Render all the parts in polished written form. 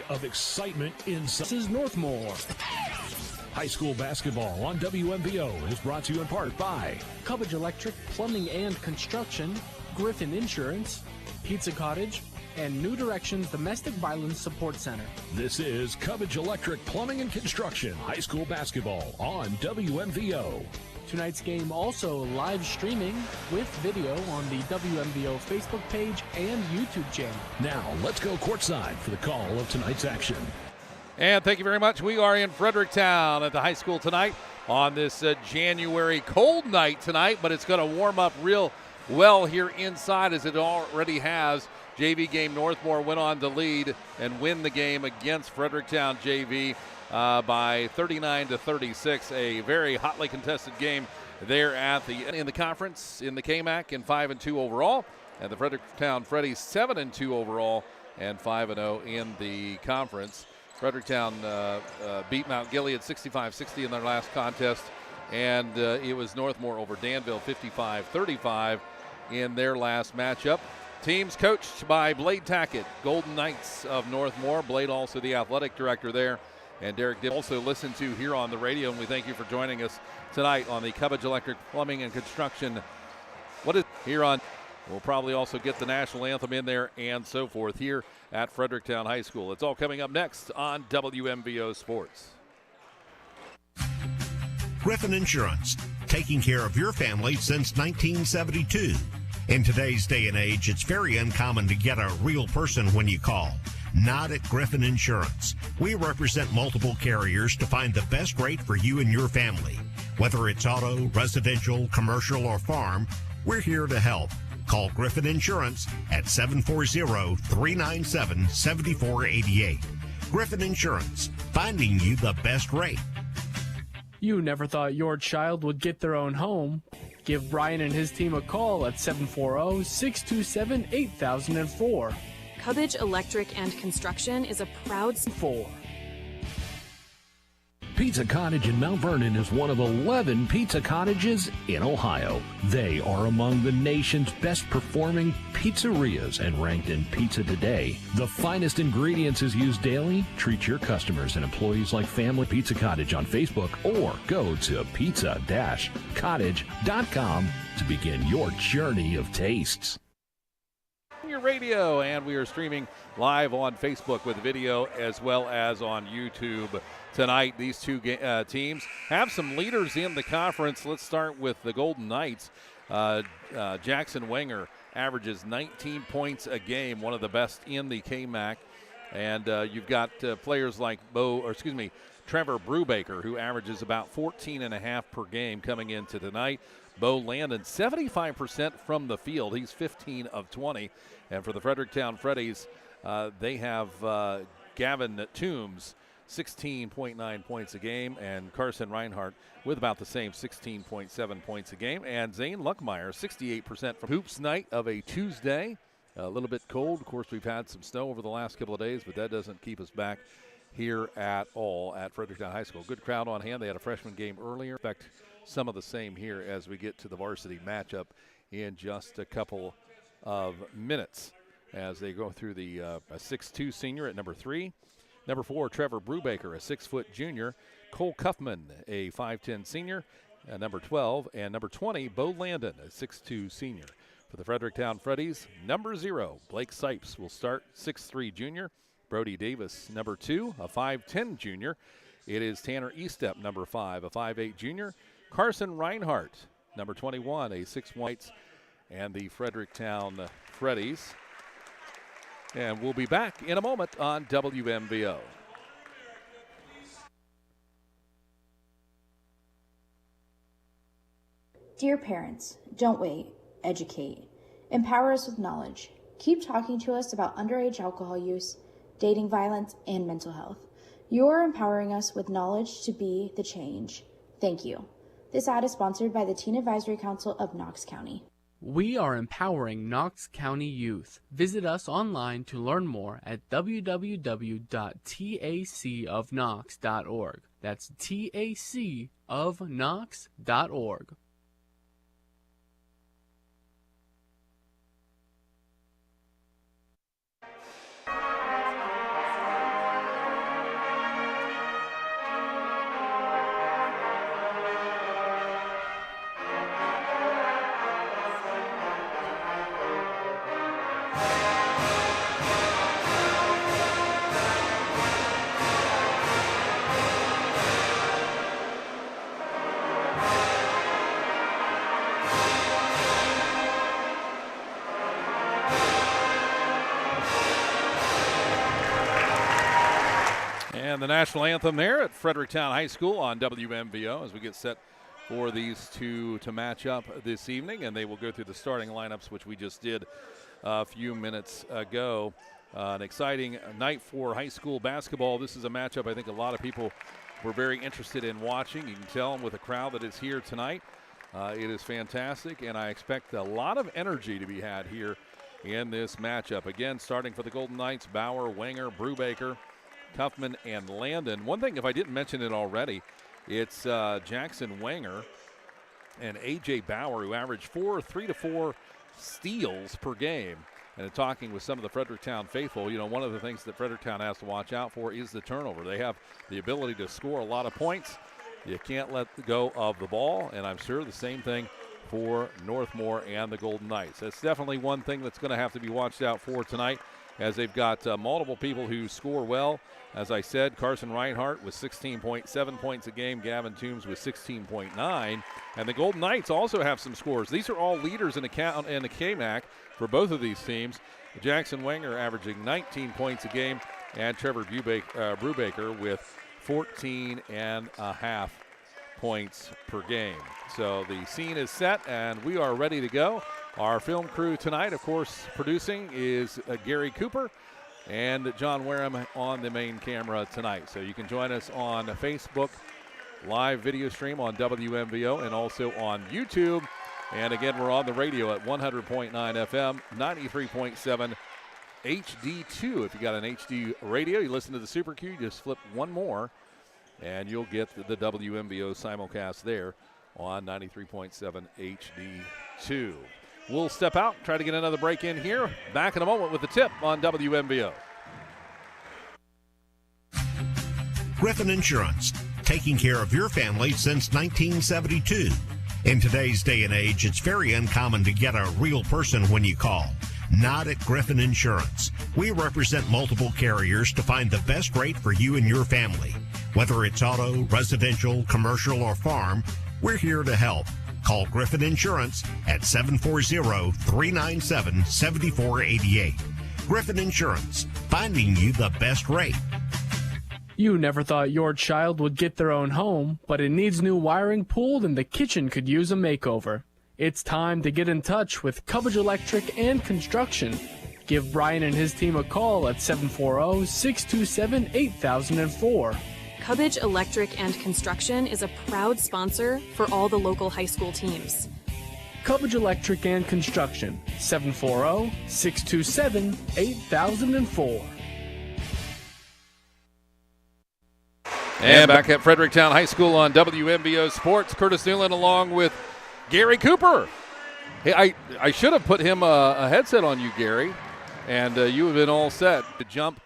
sea of excitement inside. This is Northmor. High school basketball on WMVO is brought to you in part by Cubbage Electric, Plumbing and Construction, Griffin Insurance, Pizza Cottage, and New Directions Domestic Violence Support Center. This is Cubbage Electric, Plumbing and Construction, high school basketball on WMVO. Tonight's game also live streaming with video on the WMVO Facebook page and YouTube channel. Now, let's go courtside for the call of tonight's action. And thank you very much. We are in Fredericktown at the high school tonight on this January cold night tonight, but it's going to warm up real well here inside as it already has. JV game Northmor went on to lead and win the game against Fredericktown JV by 39-36. A very hotly contested game there in the conference in the KMAC, and 5-2 overall, and the Fredericktown Freddies 7-2 overall and 5-0 in the conference. Fredericktown beat Mount Gilead 65-60 in their last contest, and it was Northmor over Danville 55-35 in their last matchup. Teams coached by Blade Tackett, Golden Knights of Northmor. Blade also the athletic director there, and Derek did also listen to here on the radio, and we thank you for joining us tonight on the Cubbage Electric Plumbing and Construction. What is here on? We'll probably also get the national anthem in there and so forth here at Fredericktown High School. It's all coming up next on WMVO Sports. Griffin Insurance, taking care of your family since 1972. In today's day and age, it's very uncommon to get a real person when you call. Not at Griffin Insurance. We represent multiple carriers to find the best rate for you and your family. Whether it's auto, residential, commercial, or farm, we're here to help. Call Griffin Insurance at 740-397-7488. Griffin Insurance, finding you the best rate. You never thought your child would get their own home? Give Brian and his team a call at 740-627-8004. Cubbage Electric and Construction is a proud sponsor. Pizza Cottage in Mount Vernon is one of 11 pizza cottages in Ohio. They are among the nation's best performing pizzerias and ranked in Pizza Today. The finest ingredients is used daily. Treat your customers and employees like family. Pizza Cottage on Facebook, or go to pizza-cottage.com to begin your journey of tastes. Your radio, and we are streaming live on Facebook with video as well as on YouTube tonight. These two teams have some leaders in the conference. Let's start with the Golden Knights. Jackson Wenger averages 19 points a game, one of the best in the KMAC. And you've got players like Trevor Brubaker, who averages about 14.5 per game coming into tonight. Bo Landon, 75% from the field. He's 15 of 20. And for the Fredericktown Freddies, they have Gavin Toombs, 16.9 points a game, and Carson Reinhardt with about the same, 16.7 points a game. And Zane Luckmeyer, 68% from hoops night of a Tuesday. A little bit cold. Of course, we've had some snow over the last couple of days, but that doesn't keep us back here at all at Fredericktown High School. Good crowd on hand. They had a freshman game earlier. Expect some of the same here as we get to the varsity matchup in just a couple of minutes as they go through the 6'2 senior at number 3. Number 4, Trevor Brubaker, a 6-foot junior. Cole Cuffman, a 5'10 senior. Number 12. And number 20, Bo Landon, a 6'2 senior. For the Fredericktown Freddies, number 0, Blake Sipes will start, 6'3 junior. Brody Davis, number 2, a 5'10 junior. It is Tanner Estep, number 5, a 5'8 junior. Carson Reinhardt, number 21, a 6'1", and the Fredericktown Freddies. And we'll be back in a moment on WMVO. Dear parents, don't wait. Educate. Empower us with knowledge. Keep talking to us about underage alcohol use, dating violence, and mental health. You are empowering us with knowledge to be the change. Thank you. This ad is sponsored by the Teen Advisory Council of Knox County. We are empowering Knox County youth. Visit us online to learn more at www.tacofknox.org. That's tacofknox.org. And the national anthem there at Fredericktown High School on WMVO as we get set for these two to match up this evening. And they will go through the starting lineups, which we just did a few minutes ago. An exciting night for high school basketball. This is a matchup I think a lot of people were very interested in watching. You can tell with the crowd that is here tonight. It is fantastic, and I expect a lot of energy to be had here in this matchup. Again, starting for the Golden Knights, Bauer, Wenger, Brubaker, Tuffman, and Landon. One thing, if I didn't mention it already, it's Jackson Wenger and A.J. Bauer, who averaged 3 to 4 steals per game. And in talking with some of the Fredericktown faithful, you know, one of the things that Fredericktown has to watch out for is the turnover. They have the ability to score a lot of points. You can't let go of the ball, and I'm sure the same thing for Northmor and the Golden Knights. That's definitely one thing that's going to have to be watched out for tonight, as they've got multiple people who score well. As I said, Carson Reinhardt with 16.7 points a game, Gavin Toombs with 16.9, and the Golden Knights also have some scores. These are all leaders in the KMAC for both of these teams. Jackson Wenger averaging 19 points a game, and Trevor Brubaker with 14.5 points per game. So the scene is set, and we are ready to go. Our film crew tonight, of course, producing is Gary Cooper and John Wareham on the main camera tonight. So you can join us on Facebook live video stream on WMVO and also on YouTube. And again, we're on the radio at 100.9 FM, 93.7 HD2. If you got an HD radio, you listen to the Super Q, just flip one more, and you'll get the WMVO simulcast there on 93.7 HD2. We'll step out, try to get another break in here. Back in a moment with the tip on WMVO. Griffin Insurance, taking care of your family since 1972. In today's day and age, it's very uncommon to get a real person when you call. Not at Griffin Insurance. We represent multiple carriers to find the best rate for you and your family. Whether it's auto, residential, commercial, or farm, we're here to help. Call Griffin Insurance at 740-397-7488. Griffin Insurance, finding you the best rate. You never thought your child would get their own home, but it needs new wiring pulled and the kitchen could use a makeover. It's time to get in touch with Cubbage Electric and Construction. Give Brian and his team a call at 740-627-8004. Cubbage Electric and Construction is a proud sponsor for all the local high school teams. Cubbage Electric and Construction, 740-627-8004. And back at Fredericktown High School on WMVO Sports, Curtis Newland along with Gary Cooper. Hey, I should have put him a headset on you, Gary, and you have been all set to jump.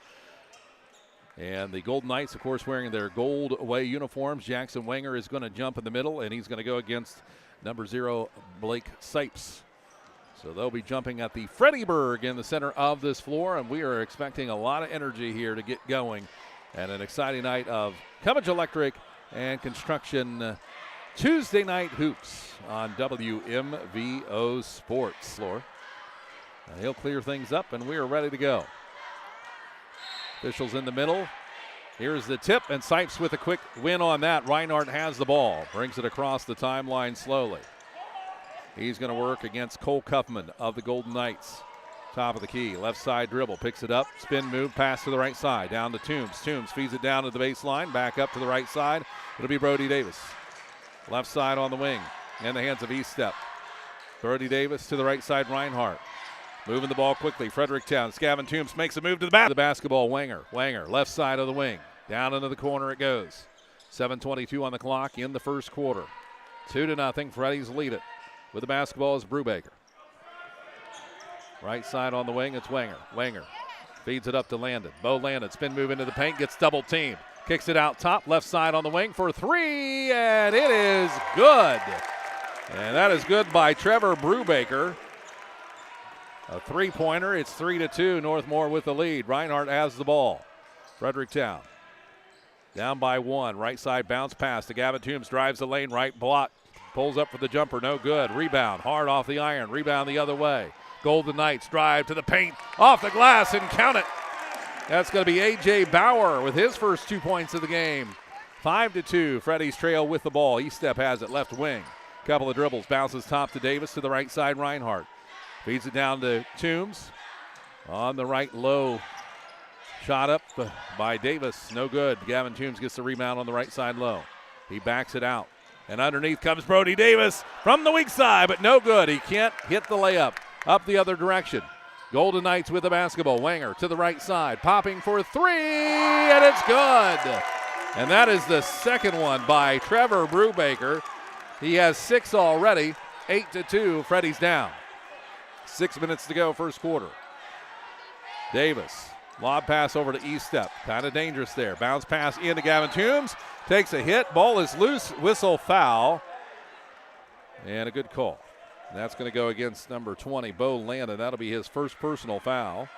And the Golden Knights, of course, wearing their gold away uniforms. Jackson Wenger is going to jump in the middle, and he's going to go against number 0, Blake Sipes. So they'll be jumping at the Freddyburg in the center of this floor, and we are expecting a lot of energy here to get going. And an exciting night of Cubbage Electric and Construction Tuesday night hoops on WMVO Sports. Floor. He'll clear things up, and we are ready to go. Officials in the middle. Here's the tip, and Sipes with a quick win on that. Reinhardt has the ball, brings it across the timeline slowly. He's going to work against Cole Kuffman of the Golden Knights. Top of the key, left side dribble, picks it up, spin move, pass to the right side, down to Toombs. Toombs feeds it down to the baseline, back up to the right side. It'll be Brody Davis. Left side on the wing, in the hands of Eastep. Brody Davis to the right side, Reinhardt. Moving the ball quickly, Fredericktown. Gavin Toombs makes a move to the back. The basketball, Wenger, left side of the wing. Down into the corner it goes. 7:22 on the clock in the first quarter. 2-0, Freddies lead it. With the basketball is Brubaker. Right side on the wing, it's Wenger. Wenger feeds it up to Landon. Bo Landon, spin move into the paint, gets double teamed. Kicks it out top, left side on the wing for 3, and it is good. And that is good by Trevor Brubaker. A three-pointer, it's 3-2, Northmor with the lead. Reinhardt has the ball. Fredericktown down by 1, right side bounce pass to Gavin Toombs, drives the lane, right block, pulls up for the jumper, no good. Rebound, hard off the iron, rebound the other way. Golden Knights drive to the paint, off the glass, and count it. That's going to be A.J. Bauer with his first 2 points of the game. 5-2. Freddy's trail with the ball. Estep has it, left wing. Couple of dribbles. Bounces top to Davis, to the right side, Reinhardt. Feeds it down to Toombs. On the right, low. Shot up by Davis. No good. Gavin Toombs gets the rebound on the right side, low. He backs it out. And underneath comes Brody Davis from the weak side, but no good. He can't hit the layup. Up the other direction. Golden Knights with the basketball. Wenger to the right side, popping for three, and it's good. And that is the second one by Trevor Brubaker. He has 6 already. 8-2. Freddy's down. 6 minutes to go, first quarter. Davis, lob pass over to Estep. Kind of dangerous there. Bounce pass into Gavin Toombs. Takes a hit. Ball is loose. Whistle foul. And a good call. That's going to go against number 20, Bo Landon. That'll be his first personal foul.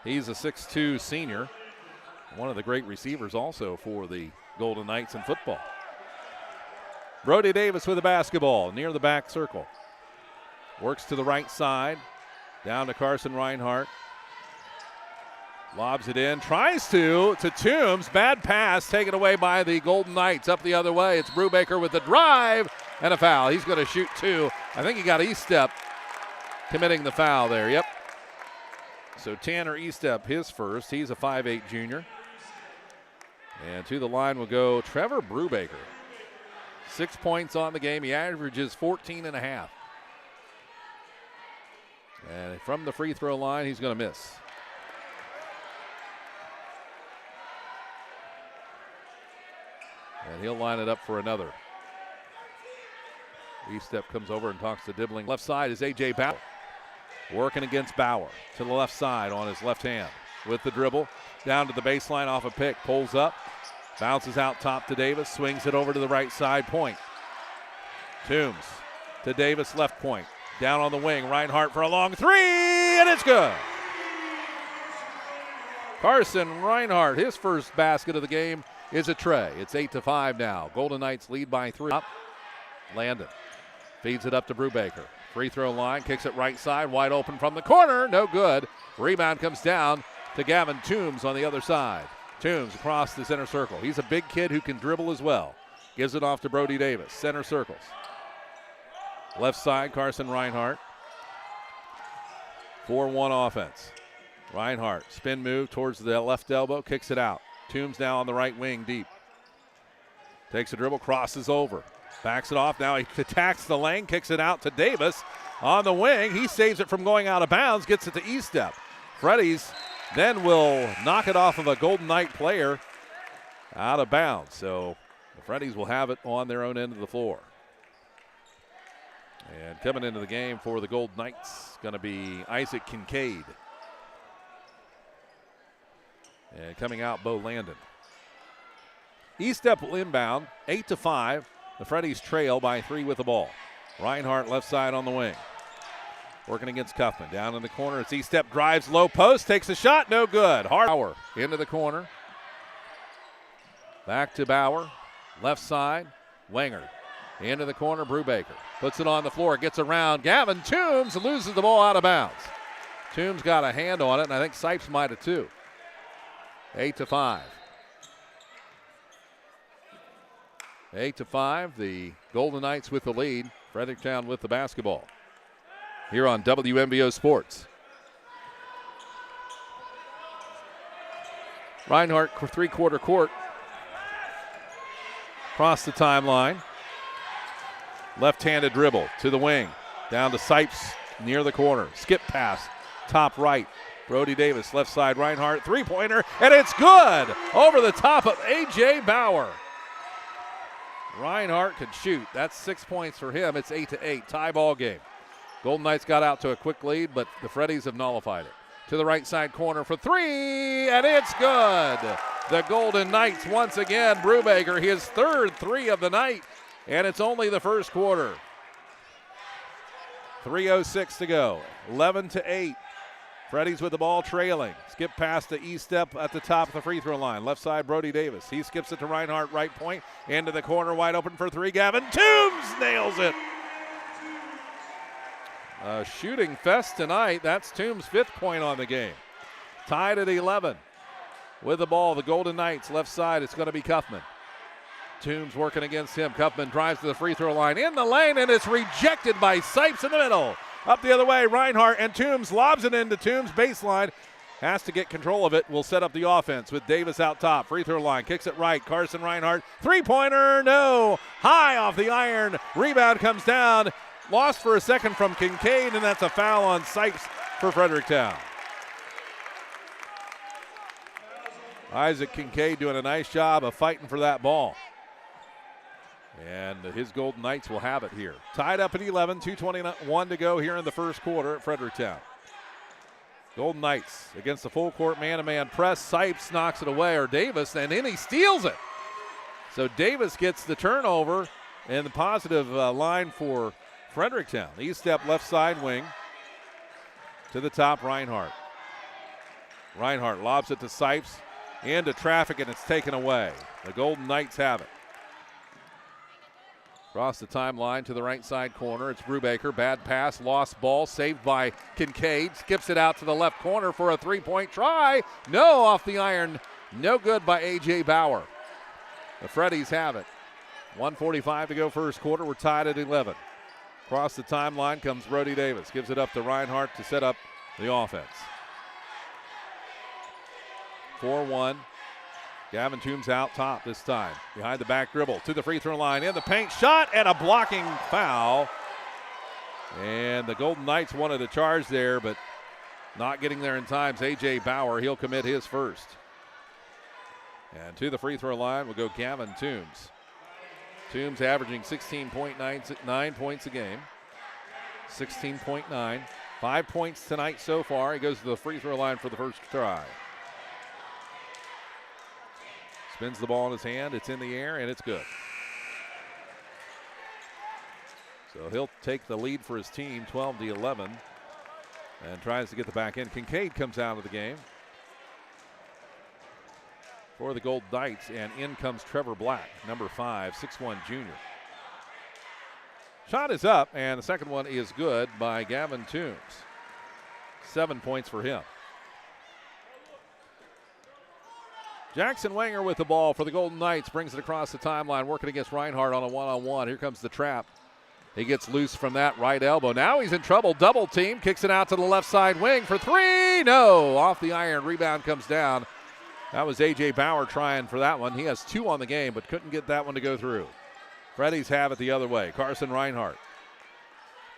He's a 6'2 senior. One of the great receivers also for the Golden Knights in football. Brody Davis with the basketball near the back circle. Works to the right side. Down to Carson Reinhardt. Lobs it in. Tries to Toombs. Bad pass taken away by the Golden Knights. Up the other way. It's Brubaker with the drive and a foul. He's going to shoot 2. I think he got Estep committing the foul there. Yep. So Tanner Estep, his first. He's a 5'8 junior. And to the line will go Trevor Brubaker. 6 points on the game. He averages 14.5. And from the free throw line, he's going to miss. And he'll line it up for another. Estep comes over and talks to Dibbling. Left side is A.J. Bauer. Working against Bauer. To the left side on his left hand. With the dribble. Down to the baseline off a pick. Pulls up. Bounces out top to Davis. Swings it over to the right side. Point. Toombs to Davis. Left point. Down on the wing. Reinhardt for a long three. And it's good. Carson Reinhardt, his first basket of the game is a tray. It's 8-5 now. Golden Knights lead by 3. Up. Landon feeds it up to Brubaker. Free throw line, kicks it right side, wide open from the corner, no good. Rebound comes down to Gavin Toombs on the other side. Toombs across the center circle. He's a big kid who can dribble as well. Gives it off to Brody Davis, center circles. Left side, Carson Reinhardt. 4-1 offense. Reinhardt, spin move towards the left elbow, kicks it out. Toombs now on the right wing, deep. Takes a dribble, crosses over. Backs it off. Now he attacks the lane, kicks it out to Davis on the wing. He saves it from going out of bounds, gets it to Estep. Freddy's then will knock it off of a Golden Knight player out of bounds. So the Freddy's will have it on their own end of the floor. And coming into the game for the Golden Knights going to be Isaac Kincaid. And coming out, Bo Landon. Estep will inbound, 8-5. The Freddy's trail by 3 with the ball. Reinhardt left side on the wing. Working against Cuffman. Down in the corner, it's Estep, drives low post, takes a shot, no good. Bauer into the corner. Back to Bauer. Left side, Wenger. Into the corner, Brubaker. Puts it on the floor, gets around. Gavin Toombs loses the ball out of bounds. Toombs got a hand on it, and I think Sipes might have too. 8-5. 8-5, the Golden Knights with the lead. Fredericktown with the basketball. Here on WMBO Sports. Reinhardt, three-quarter court. Across the timeline. Left-handed dribble to the wing. Down to Sipes near the corner. Skip pass, top right. Brody Davis, left side, Reinhardt, three-pointer, and it's good! Over the top of A.J. Bauer. Reinhardt can shoot. That's 6 points for him. It's 8-8, tie ball game. Golden Knights got out to a quick lead, but the Freddies have nullified it. To the right side corner for three, and it's good. The Golden Knights once again. Brubaker, his third 3 of the night, and it's only the first quarter. 3:06 to go, 11-8. Freddy's with the ball trailing. Skip pass to Estep at the top of the free throw line. Left side, Brody Davis. He skips it to Reinhardt, right point. Into the corner, wide open for 3. Gavin Toombs nails it. A shooting fest tonight. That's Toombs' 5th point on the game. Tied at 11. with the ball. The Golden Knights left side. It's going to be Cuffman. Toombs working against him. Cuffman drives to the free throw line in the lane, and it's rejected by Sipes in the middle. Up the other way, Reinhardt, and Toombs lobs it into Toombs' baseline. Has to get control of it. Will set up the offense with Davis out top. Free throw line, kicks it right. Carson Reinhardt, three-pointer, no. High off the iron. Rebound comes down. Lost for a second from Kincaid, and that's a foul on Sipes for Fredericktown. Isaac Kincaid doing a nice job of fighting for that ball. And his Golden Knights will have it here. Tied up at 11, 2:21 to go here in the first quarter at Fredericktown. Golden Knights against the full court man-to-man press. Sipes knocks it away, or Davis, and then he steals it. So Davis gets the turnover and the positive line for Fredericktown. East step left side wing to the top, Reinhardt. Reinhardt lobs it to Sipes into traffic, and it's taken away. The Golden Knights have it. Across the timeline to the right side corner. It's Brubaker. Bad pass, lost ball, saved by Kincaid. Skips it out to the left corner for a three-point try. No, off the iron. No good by A.J. Bauer. The Freddies have it. 1:45 to go first quarter. We're tied at 11. Across the timeline comes Brody Davis. Gives it up to Reinhardt to set up the offense. 4-1. Gavin Toombs out top this time. Behind the back dribble to the free throw line. In the paint, shot and a blocking foul. And the Golden Knights wanted a charge there, but not getting there in time. A.J. Bauer, he'll commit his first. And to the free throw line will go Gavin Toombs. Toombs averaging 16.9 points a game. 16.9. 5 points tonight so far. He goes to the free throw line for the first try. Spins the ball in his hand. It's in the air, and it's good. So he'll take the lead for his team, 12-11, and tries to get the back end. Kincaid comes out of the game for the Golden Knights, and in comes Trevor Black, number 5, 6'1" junior. Shot is up, and the second one is good by Gavin Toombs. 7 points for him. Jackson Wenger with the ball for the Golden Knights. Brings it across the timeline, working against Reinhardt on a one-on-one. Here comes the trap. He gets loose from that right elbow. Now he's in trouble. Double team. Kicks it out to the left side wing for three. No. Off the iron. Rebound comes down. That was A.J. Bauer trying for that one. He has 2 on the game, but couldn't get that one to go through. Freddies have it the other way. Carson Reinhardt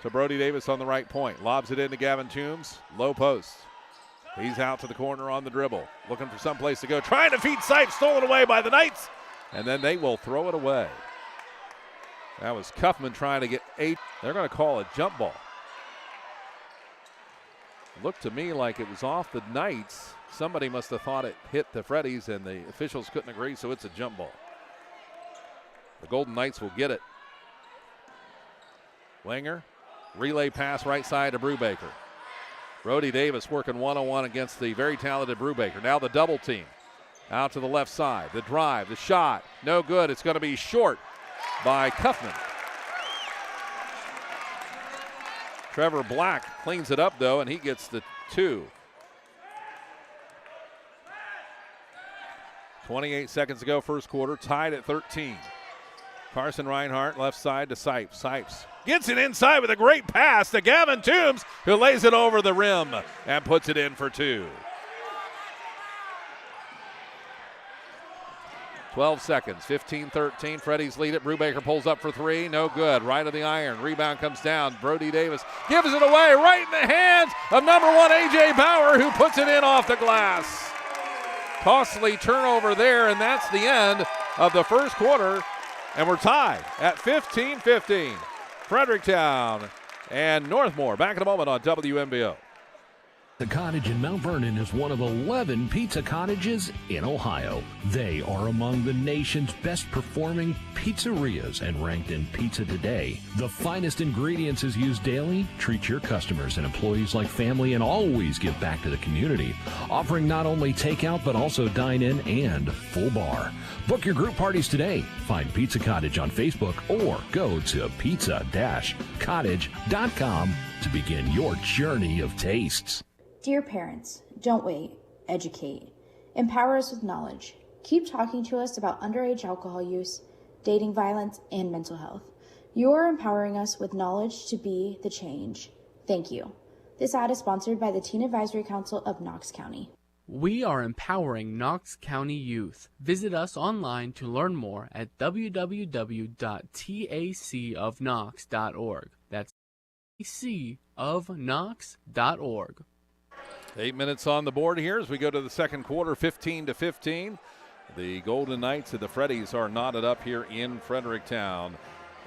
to Brody Davis on the right point. Lobs it into Gavin Toombs. Low post. He's out to the corner on the dribble. Looking for someplace to go. Trying to feed Sipes. Stolen away by the Knights. And then they will throw it away. That was Cuffman trying to get 8. They're going to call a jump ball. Looked to me like it was off the Knights. Somebody must have thought it hit the Freddies, and the officials couldn't agree, so it's a jump ball. The Golden Knights will get it. Wenger, relay pass right side to Brubaker. Brody Davis working one-on-one against the very talented Brubaker. Now the double team. Out to the left side. The drive, the shot. No good. It's going to be short by Cuffman. Trevor Black cleans it up, though, and he gets the 2. 28 seconds to go first quarter. Tied at 13. Carson Reinhardt left side to Sipes. Sipes gets it inside with a great pass to Gavin Toombs, who lays it over the rim and puts it in for 2. 12 seconds, 15-13. Freddies lead it. Brubaker pulls up for 3. No good. Right of the iron. Rebound comes down. Brody Davis gives it away right in the hands of number 1 A.J. Bauer, who puts it in off the glass. Costly turnover there, and that's the end of the first quarter. And we're tied at 15-15. Fredericktown and Northmor. Back in a moment on WMBO. The Cottage in Mount Vernon is one of 11 pizza cottages in Ohio. They are among the nation's best performing pizzerias and ranked in Pizza Today. The finest ingredients is used daily. Treat your customers and employees like family and always give back to the community. Offering not only takeout but also dine-in and full bar. Book your group parties today. Find Pizza Cottage on Facebook or go to pizza-cottage.com to begin your journey of tastes. Dear parents, don't wait, educate. Empower us with knowledge. Keep talking to us about underage alcohol use, dating violence, and mental health. You are empowering us with knowledge to be the change. Thank you. This ad is sponsored by the Teen Advisory Council of Knox County. We are empowering Knox County youth. Visit us online to learn more at www.tacofknox.org. That's tacofknox.org. 8 minutes on the board here as we go to the second quarter, 15-15. The Golden Knights and the Freddies are knotted up here in Fredericktown.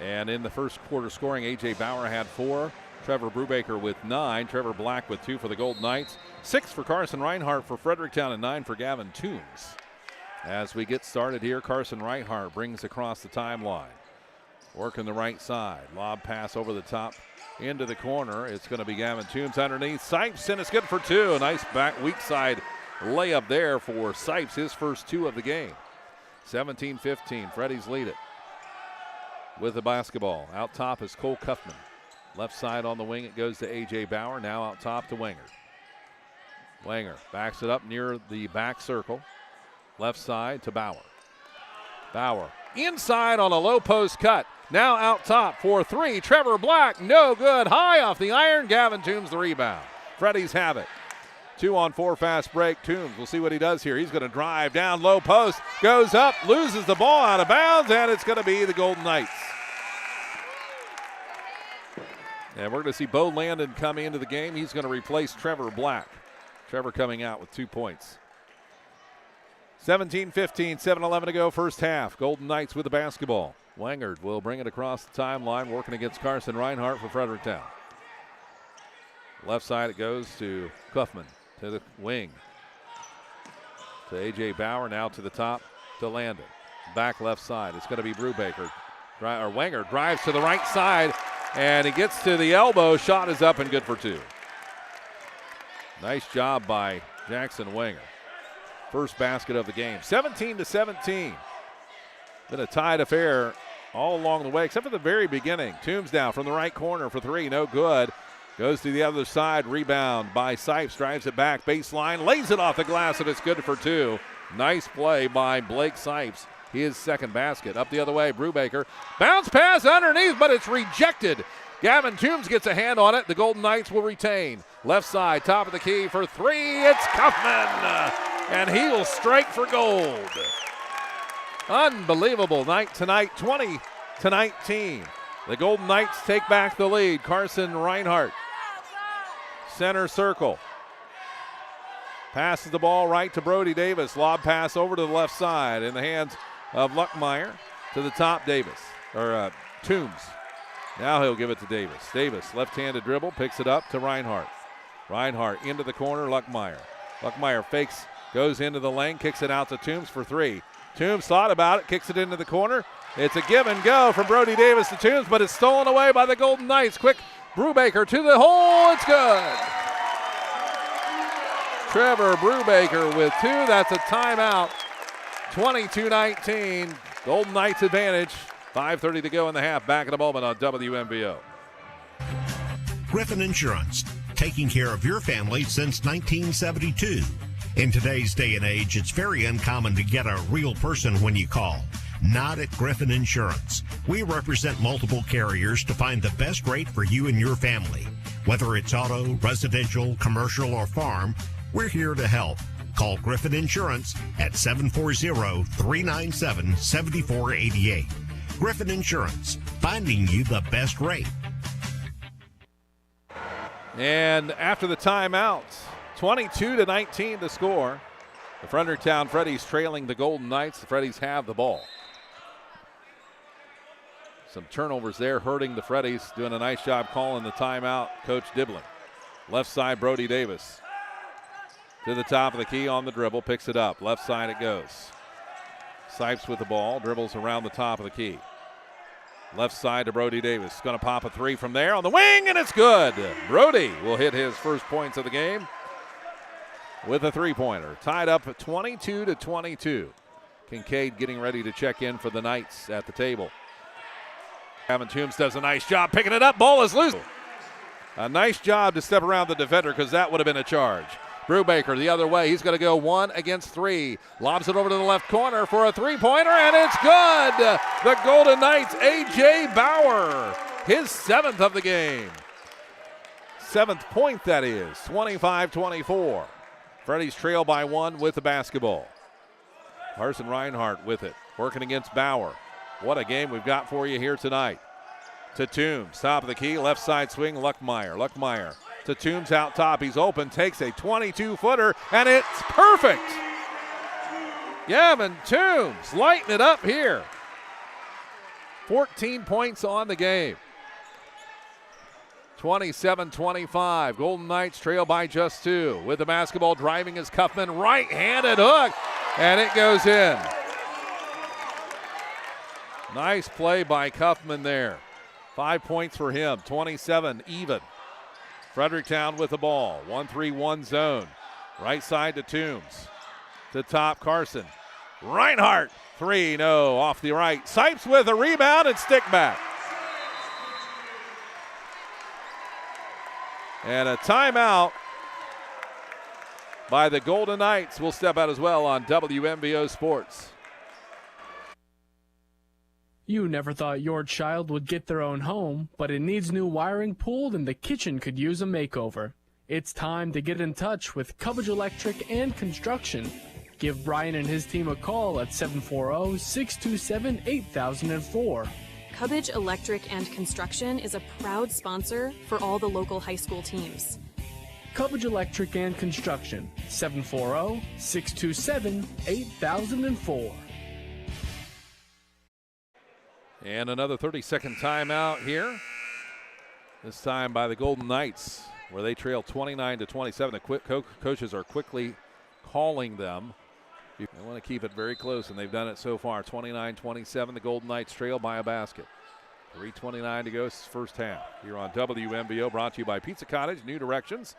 And in the first quarter scoring, A.J. Bauer had 4. Trevor Brubaker with 9. Trevor Black with 2 for the Golden Knights. 6 for Carson Reinhart for Fredericktown and 9 for Gavin Toombs. As we get started here, Carson Reinhart brings across the timeline. Working the right side. Lob pass over the top into the corner. It's going to be Gavin Toombs underneath. Sipes, and it's good for 2. A nice back weak side layup there for Sipes, his first 2 of the game. 17-15. Freddies lead it with the basketball. Out top is Cole Cuffman. Left side on the wing, it goes to A.J. Bauer. Now out top to Wenger. Wenger backs it up near the back circle. Left side to Bauer. Bauer inside on a low post cut. Now out top for 3. Trevor Black, no good. High off the iron. Gavin Toombs the rebound. Freddies have it. 2-on-4 fast break. Toombs, we'll see what he does here. He's going to drive down low post. Goes up, loses the ball out of bounds, and it's going to be the Golden Knights. And we're going to see Bo Landon come into the game. He's going to replace Trevor Black. Trevor coming out with 2 points. 17-15, 7-11 to go first half. Golden Knights with the basketball. Wangard will bring it across the timeline, working against Carson Reinhart for Fredericktown. Left side it goes to Cuffman, to the wing. To A.J. Bauer, now to the top to Landon. Back left side, it's going to be Brubaker. Wenger drives to the right side, and he gets to the elbow. Shot is up and good for 2. Nice job by Jackson Wenger. First basket of the game. 17-17. Been a tied affair all along the way, except for the very beginning. Toombs down from the right corner for 3. No good. Goes to the other side. Rebound by Sipes. Drives it back. Baseline. Lays it off the glass, and it's good for 2. Nice play by Blake Sipes. His second basket. Up the other way, Brubaker. Bounce pass underneath, but it's rejected. Gavin Toombs gets a hand on it. The Golden Knights will retain. Left side, top of the key for 3. It's Cuffman, and he will strike for gold. Unbelievable night tonight, 20-19. The Golden Knights take back the lead. Carson Reinhart, center circle. Passes the ball right to Brody Davis. Lob pass over to the left side in the hands of Luckmeyer. To the top, Toombs. Now he'll give it to Davis. Davis, left-handed dribble, picks it up to Reinhart. Reinhart into the corner, Luckmeyer. Luckmeyer fakes, goes into the lane, kicks it out to Toombs for 3. Toombs thought about it, kicks it into the corner. It's a give and go from Brody Davis to Toombs, but it's stolen away by the Golden Knights. Quick, Brubaker to the hole, it's good. Trevor Brubaker with 2, that's a timeout. 22-19, Golden Knights advantage. 5:30 to go in the half. Back in a moment on WMVO. Griffin Insurance, taking care of your family since 1972. In today's day and age, it's very uncommon to get a real person when you call. Not at Griffin Insurance. We represent multiple carriers to find the best rate for you and your family. Whether it's auto, residential, commercial, or farm, we're here to help. Call Griffin Insurance at 740-397-7488. Griffin Insurance, finding you the best rate. And after the timeout, 22-19 the score. The Fredericktown Freddies trailing the Golden Knights. The Freddies have the ball. Some turnovers there hurting the Freddies. Doing a nice job calling the timeout, Coach Dibling. Left side, Brody Davis. To the top of the key on the dribble, picks it up. Left side it goes. Sipes with the ball, dribbles around the top of the key. Left side to Brody Davis. Going to pop a 3 from there on the wing, and it's good. Brody will hit his first points of the game with a 3-pointer. Tied up at 22-22. Kincaid getting ready to check in for the Knights at the table. Gavin Toombs does a nice job picking it up. Ball is loose. A nice job to step around the defender because that would have been a charge. Brubaker the other way. He's going to go 1 against 3. Lobs it over to the left corner for a three-pointer, and it's good. The Golden Knights, A.J. Bauer, his 7th of the game. 7th point, that is. 25-24. Freddy's trail by 1 with the basketball. Carson Reinhardt with it, working against Bauer. What a game we've got for you here tonight. To Toombs, top of the key, left side swing, Luckmeyer. To Toombs out top, he's open, takes a 22-footer, and it's perfect. Gavin Toombs lighting it up here. 14 points on the game. 27-25. Golden Knights trail by just 2. With the basketball driving is Kaufman. Right-handed hook, and it goes in. Nice play by Kaufman there. 5 points for him, 27 even. Fredericktown with the ball, 1-3-1 zone. Right side to Toombs. To top, Carson. Reinhardt, 3, no, off the right. Sipes with a rebound and stick back. And a timeout by the Golden Knights will step out as well on WMVO Sports. You never thought your child would get their own home, but it needs new wiring pulled and the kitchen could use a makeover. It's time to get in touch with Cubbage Electric and Construction. Give Brian and his team a call at 740-627-8004. Cubbage Electric and Construction is a proud sponsor for all the local high school teams. Cubbage Electric and Construction, 740-627-8004. And another 30-second timeout here. This time by the Golden Knights, where they trail 29-27. The coaches are quickly calling them. They want to keep it very close, and they've done it so far. 29-27, the Golden Knights trail by a basket. 3:29 to go, first half. Here on WMBO, brought to you by Pizza Cottage, New Directions,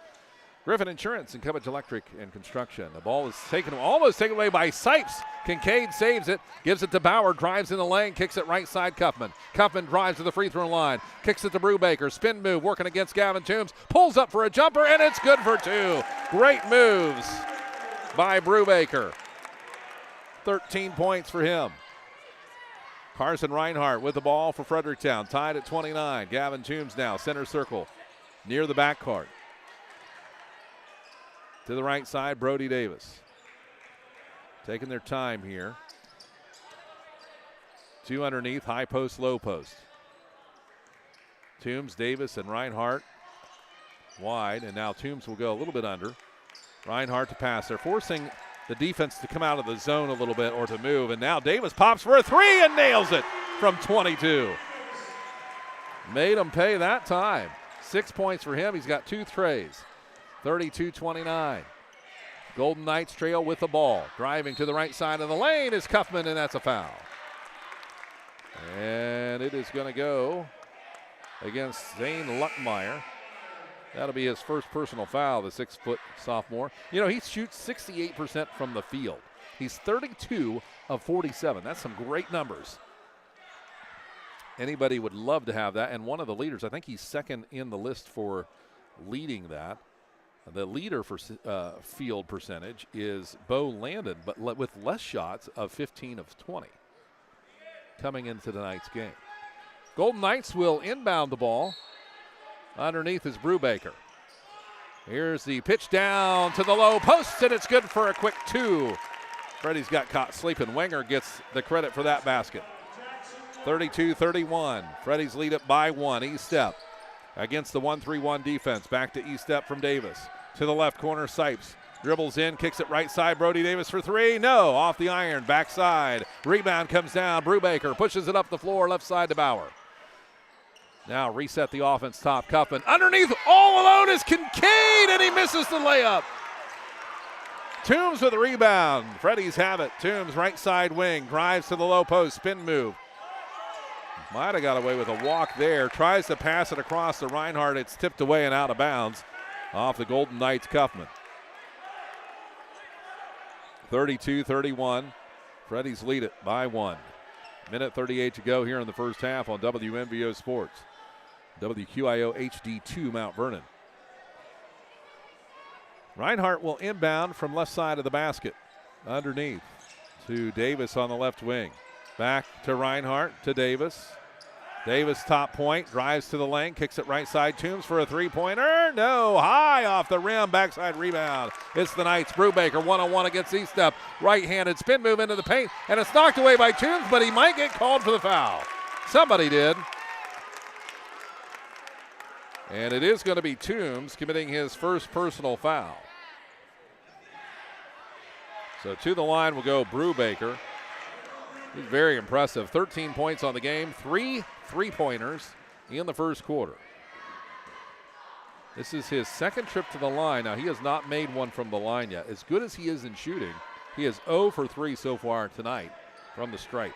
Griffin Insurance, and Cubbage Electric and Construction. The ball is almost taken away by Sipes. Kincaid saves it, gives it to Bauer, drives in the lane, kicks it right side Kaufman. Kaufman drives to the free throw line, kicks it to Brubaker. Spin move, working against Gavin Toombs. Pulls up for a jumper, and it's good for 2. Great moves by Brubaker. 13 points for him. Carson Reinhardt with the ball for Fredericktown, tied at 29. Gavin Toombs now, center circle, near the backcourt. To the right side, Brody Davis. Taking their time here. 2 underneath, high post, low post. Toombs, Davis, and Reinhardt wide, and now Toombs will go a little bit under. Reinhardt to pass. They're forcing the defense to come out of the zone a little bit or to move, and now Davis pops for a 3 and nails it from 22. Made him pay that time. 6 points for him. He's got 2 trays. 32-29. Golden Knights trail with the ball. Driving to the right side of the lane is Kaufman, and that's a foul. And it is going to go against Zane Luckmeyer. That'll be his first personal foul, the 6-foot sophomore. You know, he shoots 68% from the field. He's 32 of 47. That's some great numbers. Anybody would love to have that. And one of the leaders, I think he's second in the list for leading that. The leader for field percentage is Bo Landon, but with less shots of 15 of 20 coming into tonight's game. Golden Knights will inbound the ball. Underneath is Brubaker. Here's the pitch down to the low post, and it's good for a quick 2. Freddie's got caught sleeping. Wenger gets the credit for that basket. 32-31. Freddie's lead it by 1. E-step against the 1-3-1 defense. Back to E-step from Davis. To the left corner, Sipes. Dribbles in, kicks it right side. Brody Davis for 3. No, off the iron, backside. Rebound comes down. Brubaker pushes it up the floor, left side to Bauer. Now reset the offense, top Kaufman. Underneath, all alone is Kincaid, and he misses the layup. Toombs with a rebound. Freddie's have it. Toombs, right side wing, drives to the low post, spin move. Might have got away with a walk there. Tries to pass it across to Reinhardt. It's tipped away and out of bounds off the Golden Knights Kaufman. 32-31. Freddie's lead it by 1. Minute 38 to go here in the first half on WMVO Sports. WQIO HD2 Mount Vernon. Reinhardt will inbound from left side of the basket. Underneath to Davis on the left wing. Back to Reinhardt, to Davis. Davis top point, drives to the lane, kicks it right side. Toombs for a three-pointer. No, high off the rim, backside rebound. It's the Knights. Brubaker one-on-one against Eastep. Right-handed spin move into the paint, and it's knocked away by Toombs, but he might get called for the foul. Somebody did. And it is going to be Toombs committing his first personal foul. So to the line will go Brubaker. He's very impressive. 13 points on the game, 3 3-pointers in the first quarter. This is his second trip to the line. Now, he has not made one from the line yet. As good as he is in shooting, he is 0 for 3 so far tonight from the stripe.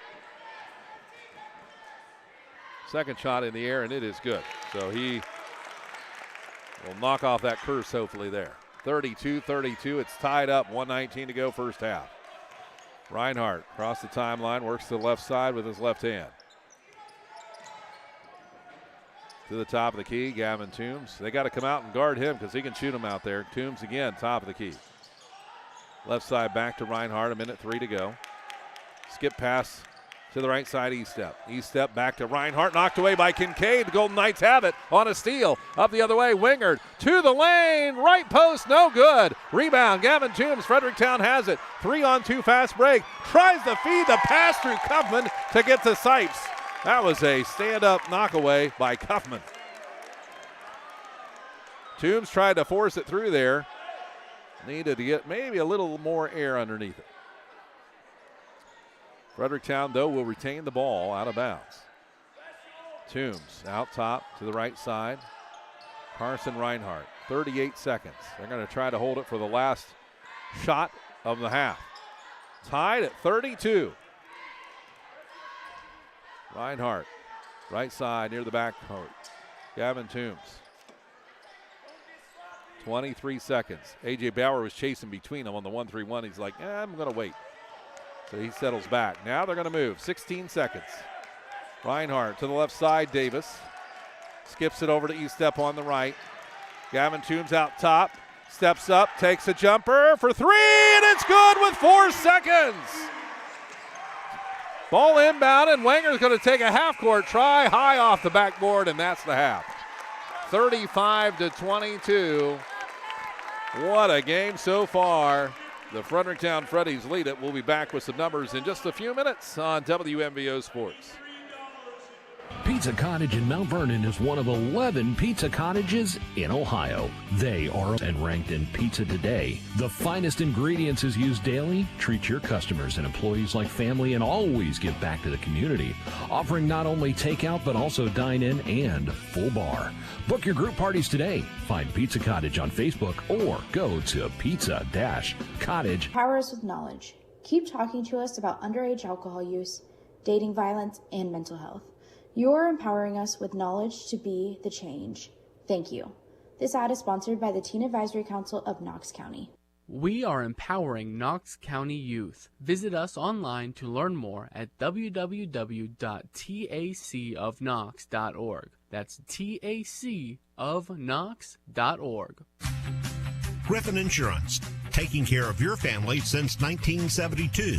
Second shot in the air, and it is good. So he will knock off that curse hopefully there. 32-32. It's tied up. 1:19 to go first half. Reinhardt across the timeline, works to the left side with his left hand. To the top of the key, Gavin Toombs. They got to come out and guard him because he can shoot them out there. Toombs again, top of the key. Left side back to Reinhardt, 1:03 to go. Skip pass to the right side, Eastep. Eastep back to Reinhardt, knocked away by Kincaid. The Golden Knights have it on a steal. Up the other way, Wingard to the lane, right post, no good. Rebound, Gavin Toombs, Fredericktown has it. 3-on-2 fast break, tries to feed the pass through Kaufman to get to Sipes. That was a stand-up knockaway by Kaufman. Toombs tried to force it through there. Needed to get maybe a little more air underneath it. Fredericktown, though, will retain the ball out of bounds. Toombs out top to the right side. Carson Reinhardt, 38 seconds. They're going to try to hold it for the last shot of the half. Tied at 32. Reinhardt, right side near the backcourt. Gavin Toombs. 23 seconds. A.J. Bauer was chasing between them on the 1-3-1. He's like, I'm going to wait. So he settles back. Now they're going to move. 16 seconds. Reinhardt to the left side. Davis skips it over to Eastep on the right. Gavin Toombs out top. Steps up, takes a jumper for 3, and it's good with 4 seconds. Ball inbound, and Wenger's going to take a half-court try high off the backboard, and that's the half. 35-22. What a game so far. The Fredericktown Freddies lead it. We'll be back with some numbers in just a few minutes on WMVO Sports. Pizza Cottage in Mount Vernon is one of 11 pizza cottages in Ohio. They are and ranked in Pizza Today. The finest ingredients is used daily. Treat your customers and employees like family and always give back to the community. Offering not only takeout but also dine-in and full bar. Book your group parties today. Find Pizza Cottage on Facebook or go to pizza-cottage. Empower us with knowledge. Keep talking to us about underage alcohol use, dating violence, and mental health. You're empowering us with knowledge to be the change. Thank you. This ad is sponsored by the Teen Advisory Council of Knox County. We are empowering Knox County youth. Visit us online to learn more at www.tacofknox.org. That's tacofknox.org. Griffin Insurance, taking care of your family since 1972.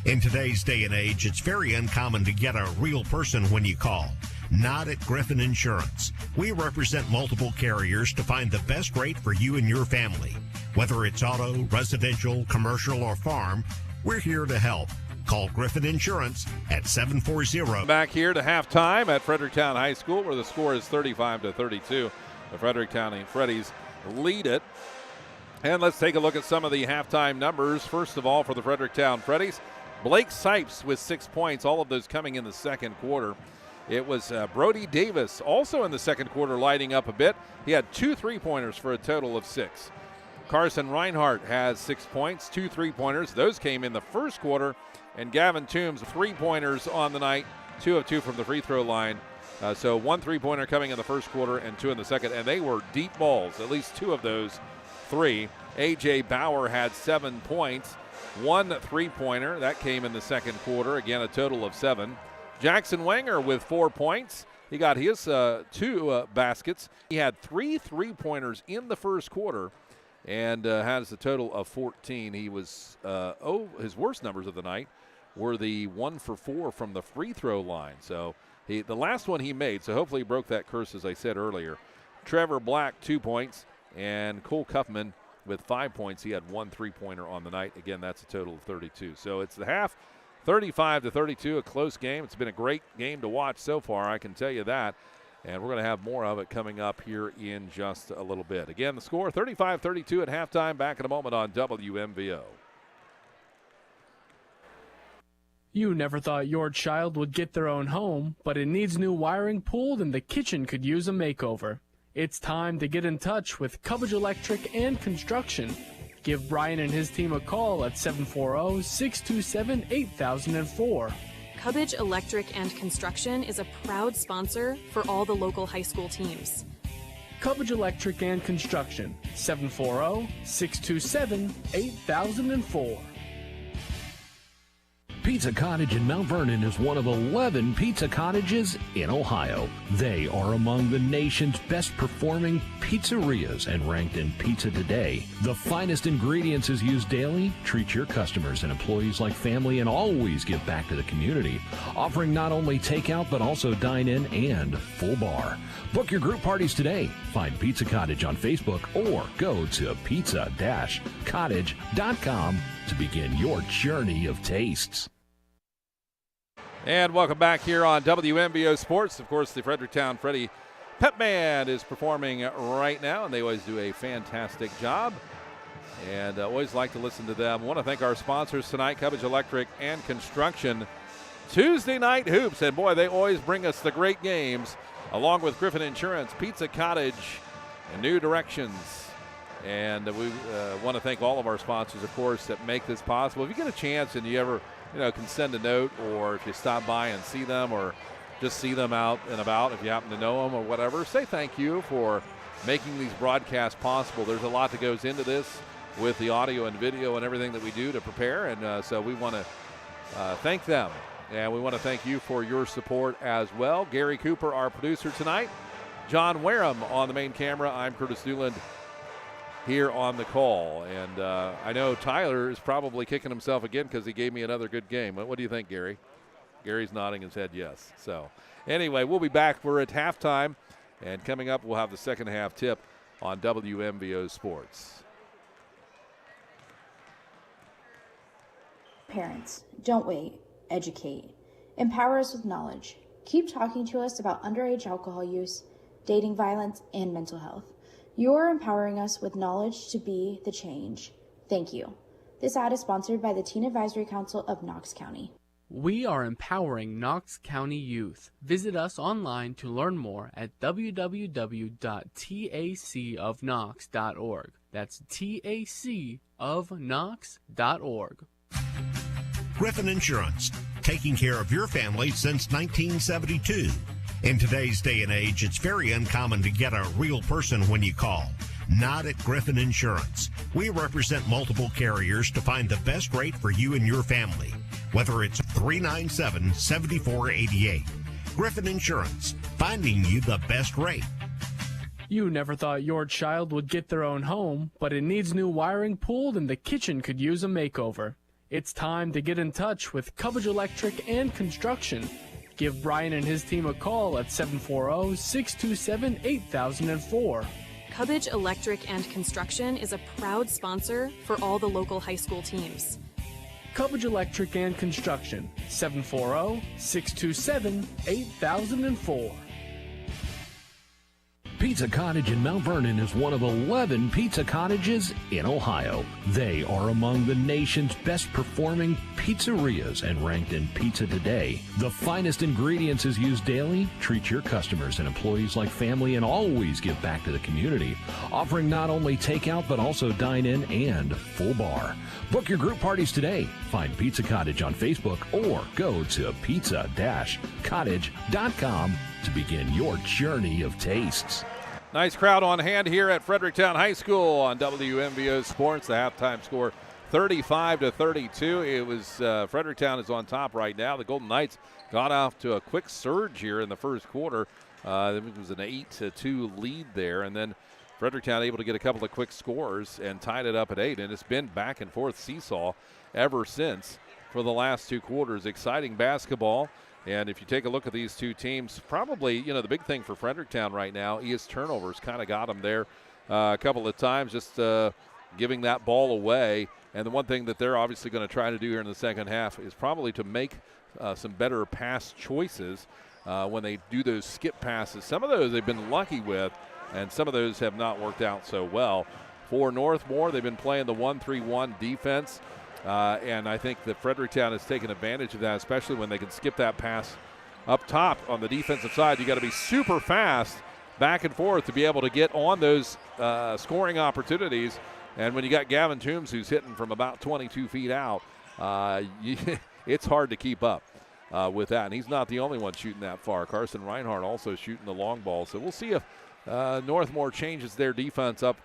In today's day and age, it's very uncommon to get a real person when you call. Not at Griffin Insurance. We represent multiple carriers to find the best rate for you and your family. Whether it's auto, residential, commercial, or farm, we're here to help. Call Griffin Insurance at 740. Back here to halftime at Fredericktown High School, where the score is 35-32. The Fredericktown Freddies lead it. And let's take a look at some of the halftime numbers. First of all, for the Fredericktown Freddies, Blake Sipes with 6 points, all of those coming in the second quarter. It was Brody Davis also in the second quarter lighting up a bit. He had 2 3-pointers for a total of 6. Carson Reinhardt has 6 points, 2 3-pointers. Those came in the first quarter. And Gavin Toombs, 3-pointers on the night, 2 of 2 from the free throw line. So 1 3-pointer coming in the first quarter and 2 in the second. And they were deep balls, at least 2 of those 3. A.J. Bauer had 7 points. 1 3-pointer. That came in the second quarter. Again, a total of 7. Jackson Wenger with 4 points. He got his 2 baskets. He had 3 3-pointers in the first quarter. and has a total of 14. He was, his worst numbers of the night were the 1 for 4 from the free throw line. So the last one he made, so hopefully he broke that curse, as I said earlier. Trevor Black, 2 points, and Cole Cuffman with 5 points. He had 1 3-pointer on the night. Again, that's a total of 32. So it's the half, 35-32, a close game. It's been a great game to watch so far, I can tell you that. And we're going to have more of it coming up here in just a little bit. Again, the score, 35-32 at halftime. Back in a moment on WMVO. You never thought your child would get their own home, but it needs new wiring pulled and the kitchen could use a makeover. It's time to get in touch with Cubbage Electric and Construction. Give Brian and his team a call at 740-627-8004. Cubbage Electric and Construction is a proud sponsor for all the local high school teams. Cubbage Electric and Construction, 740-627-8004. Pizza Cottage in Mount Vernon is one of 11 pizza cottages in Ohio. They are among the nation's best performing pizzerias and ranked in Pizza Today. The finest ingredients is used daily. Treat your customers and employees like family and always give back to the community. Offering not only takeout but also dine-in and full bar. Book your group parties today. Find Pizza Cottage on Facebook or go to pizza-cottage.com to begin your journey of tastes. And welcome back here on WMVO Sports. Of course, the Fredericktown Freddie Pep Band is performing right now, and they always do a fantastic job. And always like to listen to them. I want to thank our sponsors tonight, Cubbage Electric and Construction. Tuesday Night Hoops, and boy, they always bring us the great games, along with Griffin Insurance, Pizza Cottage, and New Directions. And we want to thank all of our sponsors, of course, that make this possible. If you get a chance and you ever can send a note, or if you stop by and see them, or just see them out and about, if you happen to know them or whatever, say thank you for making these broadcasts possible. There's a lot that goes into this with the audio and video and everything that we do to prepare, and so we want to thank them. And we want to thank you for your support as well. Gary Cooper, our producer tonight. John Wareham on the main camera. I'm Curtis Newland here on the call. And I know Tyler is probably kicking himself again because he gave me another good game. What do you think, Gary? Gary's nodding his head yes. So anyway, we'll be back. We're at halftime. And coming up, we'll have the second half tip on WMVO Sports. Parents, don't wait. Educate. Empower us with knowledge. Keep talking to us about underage alcohol use, dating violence, and mental health. You're empowering us with knowledge to be the change. Thank you. This ad is sponsored by the Teen Advisory Council of Knox County. We are empowering Knox County youth. Visit us online to learn more at www.tacofknox.org. That's tacofknox.org. Griffin Insurance, taking care of your family since 1972. In today's day and age, it's very uncommon to get a real person when you call. Not at Griffin Insurance. We represent multiple carriers to find the best rate for you and your family, whether it's 397-7488. Griffin Insurance, finding you the best rate. You never thought your child would get their own home, but it needs new wiring pulled and the kitchen could use a makeover. It's time to get in touch with Cubbage Electric and Construction. Give Brian and his team a call at 740-627-8004. Cubbage Electric and Construction is a proud sponsor for all the local high school teams. Cubbage Electric and Construction, 740-627-8004. Pizza Cottage in Mount Vernon is one of 11 pizza cottages in Ohio. They are among the nation's best performing pizzerias and ranked in Pizza Today. The finest ingredients is used daily. Treat your customers and employees like family and always give back to the community. Offering not only takeout but also dine-in and full bar. Book your group parties today. Find Pizza Cottage on Facebook or go to pizza-cottage.com to begin your journey of tastes. Nice crowd on hand here at Fredericktown High School on WMVO Sports. The halftime score 35-32. It was Fredericktown is on top right now. The Golden Knights got off to a quick surge here in the first quarter. It was an 8-2 lead there, and then Fredericktown able to get a couple of quick scores and tied it up at 8, and it's been back and forth seesaw ever since for the last 2 quarters. Exciting basketball, and if you take a look at these two teams, probably, the big thing for Fredericktown right now is turnovers. Kind of got them there a couple of times, just giving that ball away. And the one thing that they're obviously going to try to do here in the second half is probably to make some better pass choices when they do those skip passes. Some of those they've been lucky with, and some of those have not worked out so well. For Northmor, they've been playing the 1-3-1 defense, and I think that Fredericktown has taken advantage of that, especially when they can skip that pass up top on the defensive side. You got to be super fast back and forth to be able to get on those scoring opportunities. And when you got Gavin Toombs, who's hitting from about 22 feet out, it's hard to keep up with that. And he's not the only one shooting that far. Carson Reinhardt also shooting the long ball. So we'll see if Northmor changes their defense up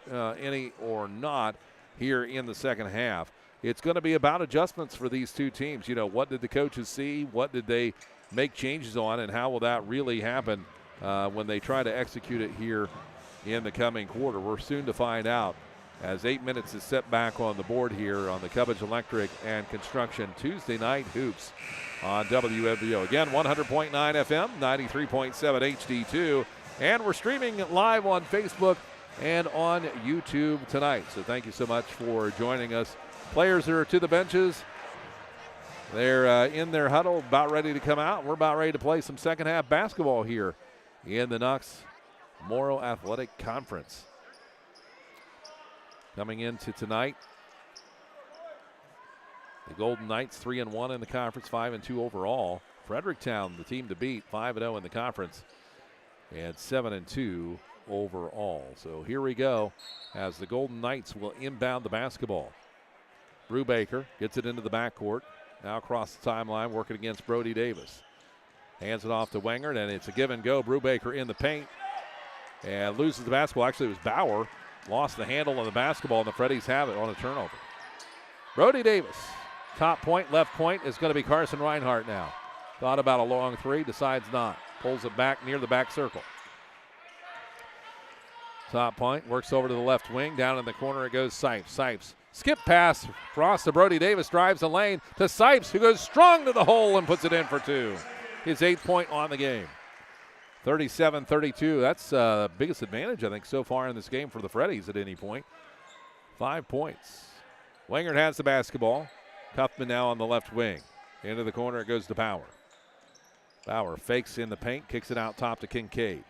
any or not here in the second half. It's going to be about adjustments for these two teams. What did the coaches see? What did they make changes on? And how will that really happen when they try to execute it here in the coming quarter? We're soon to find out, as 8 minutes is set back on the board here on the Cubbage Electric and Construction Tuesday Night Hoops on WFBO. Again, 100.9 FM, 93.7 HD2, and we're streaming live on Facebook and on YouTube tonight. So thank you so much for joining us. Players are to the benches. They're in their huddle, about ready to come out. We're about ready to play some second half basketball here in the Knox Morrow Athletic Conference. Coming into tonight, the Golden Knights 3-1 in the conference, 5-2 overall. Fredericktown, the team to beat, 5-0 in the conference, and 7-2 overall. So here we go as the Golden Knights will inbound the basketball. Brubaker gets it into the backcourt. Now across the timeline, working against Brody Davis. Hands it off to Wengert, and it's a give and go. Brubaker in the paint and loses the basketball. Actually, it was Bauer. Lost the handle on the basketball, and the Freddies have it on a turnover. Brody Davis, top point, left point is going to be Carson Reinhardt now. Thought about a long three, decides not. Pulls it back near the back circle. Top point, works over to the left wing. Down in the corner it goes Sipes. Sipes, skip pass across to Brody Davis, drives the lane to Sipes, who goes strong to the hole and puts it in for 2. His 8th point on the game. 37-32. That's the biggest advantage, I think, so far in this game for the Freddies at any point. 5 points. Wengert has the basketball. Cuffman now on the left wing. Into the corner it goes to Bauer. Bauer fakes in the paint, kicks it out top to Kincaid.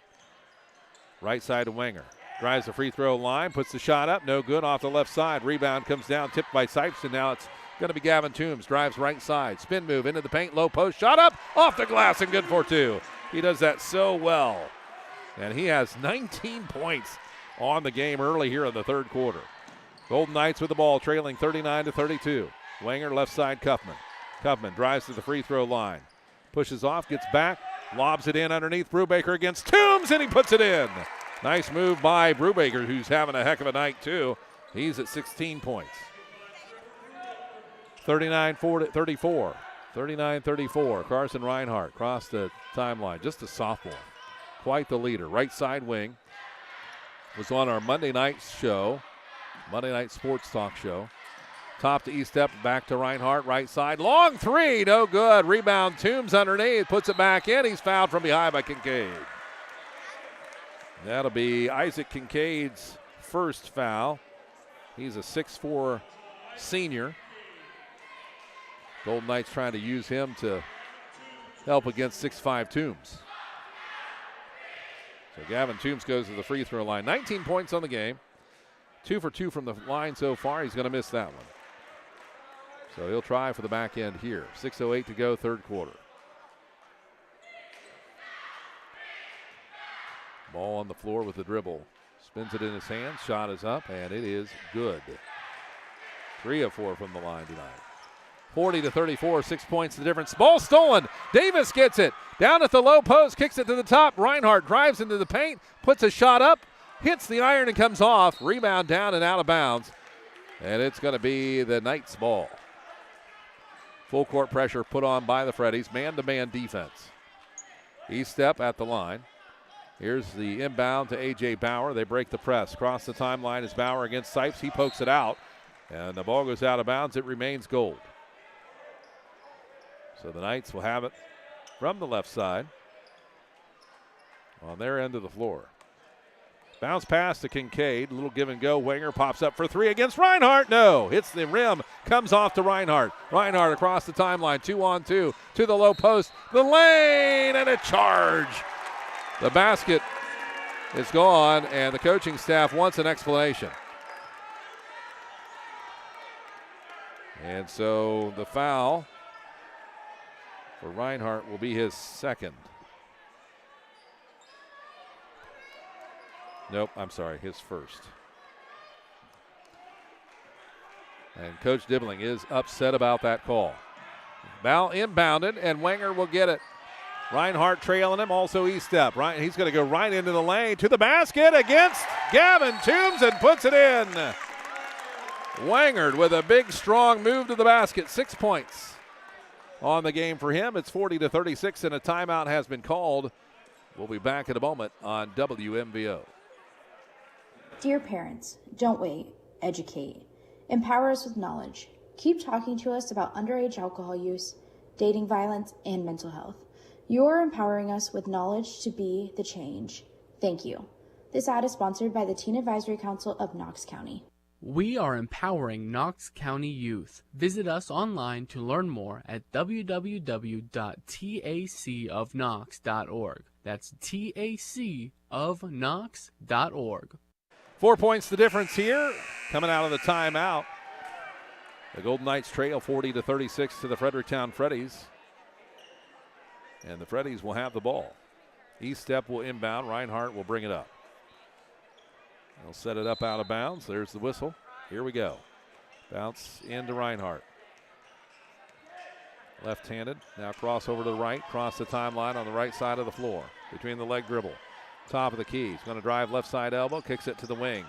Right side to Wenger. Drives the free throw line, puts the shot up, no good, off the left side. Rebound comes down, tipped by Sipes, and now it's going to be Gavin Toombs. Drives right side, spin move into the paint, low post, shot up, off the glass, and good for 2. He does that so well. And he has 19 points on the game early here in the third quarter. Golden Knights with the ball, trailing 39-32. Wenger left side, Cuffman. Cuffman drives to the free throw line. Pushes off, gets back, lobs it in underneath Brubaker against Toombs, and he puts it in. Nice move by Brubaker, who's having a heck of a night too. He's at 16 points. 39-34. 39-34. Carson Reinhardt across the timeline. Just a sophomore. Quite the leader. Right side wing. Was on our Monday night show. Monday night sports talk show. Top to E-step, back to Reinhardt. Right side. Long three. No good. Rebound. Toombs underneath. Puts it back in. He's fouled from behind by Kincaid. That'll be Isaac Kincaid's first foul. He's a 6'4" senior. Golden Knights trying to use him to help against 6'5" Toombs. So Gavin Toombs goes to the free throw line. 19 points on the game. 2 for 2 from the line so far. He's going to miss that one. So he'll try for the back end here. 6:08 to go, third quarter. Ball on the floor with the dribble. Spins it in his hands. Shot is up, and it is good. 3 of 4 from the line tonight. 40-34, 6 points the difference. Ball stolen. Davis gets it. Down at the low post, kicks it to the top. Reinhardt drives into the paint, puts a shot up, hits the iron and comes off. Rebound down and out of bounds. And it's going to be the Knights' ball. Full court pressure put on by the Freddies. Man-to-man defense. E-step at the line. Here's the inbound to A.J. Bauer. They break the press. Cross the timeline is Bauer against Sipes. He pokes it out, and the ball goes out of bounds. It remains gold. So the Knights will have it from the left side on their end of the floor. Bounce pass to Kincaid. A little give and go. Wenger pops up for three against Reinhardt. No. Hits the rim. Comes off to Reinhardt. Reinhardt across the timeline. 2-on-2 to the low post. The lane and a charge. The basket is gone, and the coaching staff wants an explanation. And so the foul for Reinhardt will be his second. Nope, I'm sorry, his first. And Coach Dibbling is upset about that call. Ball inbounded, and Wenger will get it. Reinhardt trailing him, also E-step. He's going to go right into the lane to the basket against Gavin Toombs and puts it in. Wangard with a big, strong move to the basket. 6 points on the game for him. It's 40-36, and a timeout has been called. We'll be back in a moment on WMVO. Dear parents, don't wait. Educate. Empower us with knowledge. Keep talking to us about underage alcohol use, dating violence, and mental health. You're empowering us with knowledge to be the change. Thank you. This ad is sponsored by the Teen Advisory Council of Knox County. We are empowering Knox County youth. Visit us online to learn more at www.tacofknox.org. That's tacofknox.org. 4 points the difference here coming out of the timeout. The Golden Knights trail 40-36 to the Fredericktown Freddies. And the Freddies will have the ball. E-step will inbound. Reinhardt will bring it up. They'll set it up out of bounds. There's the whistle. Here we go. Bounce into Reinhardt. Left-handed. Now cross over to the right. Cross the timeline on the right side of the floor. Between the leg dribble. Top of the key. He's going to drive left side elbow. Kicks it to the wing.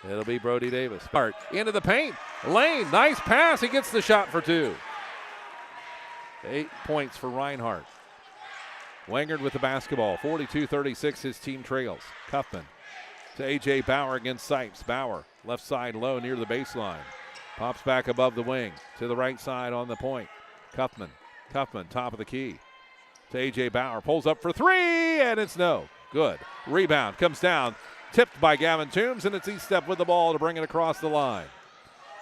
It'll be Brody Davis. Hart into the paint. Lane. Nice pass. He gets the shot for two. 8 points for Reinhardt. Wangard with the basketball. 42-36. His team trails. Cuffman to A.J. Bauer against Sipes. Bauer left side low near the baseline. Pops back above the wing to the right side on the point. Cuffman top of the key to A.J. Bauer. Pulls up for three, and it's no good. Rebound comes down. Tipped by Gavin Toombs, and it's E-step with the ball to bring it across the line.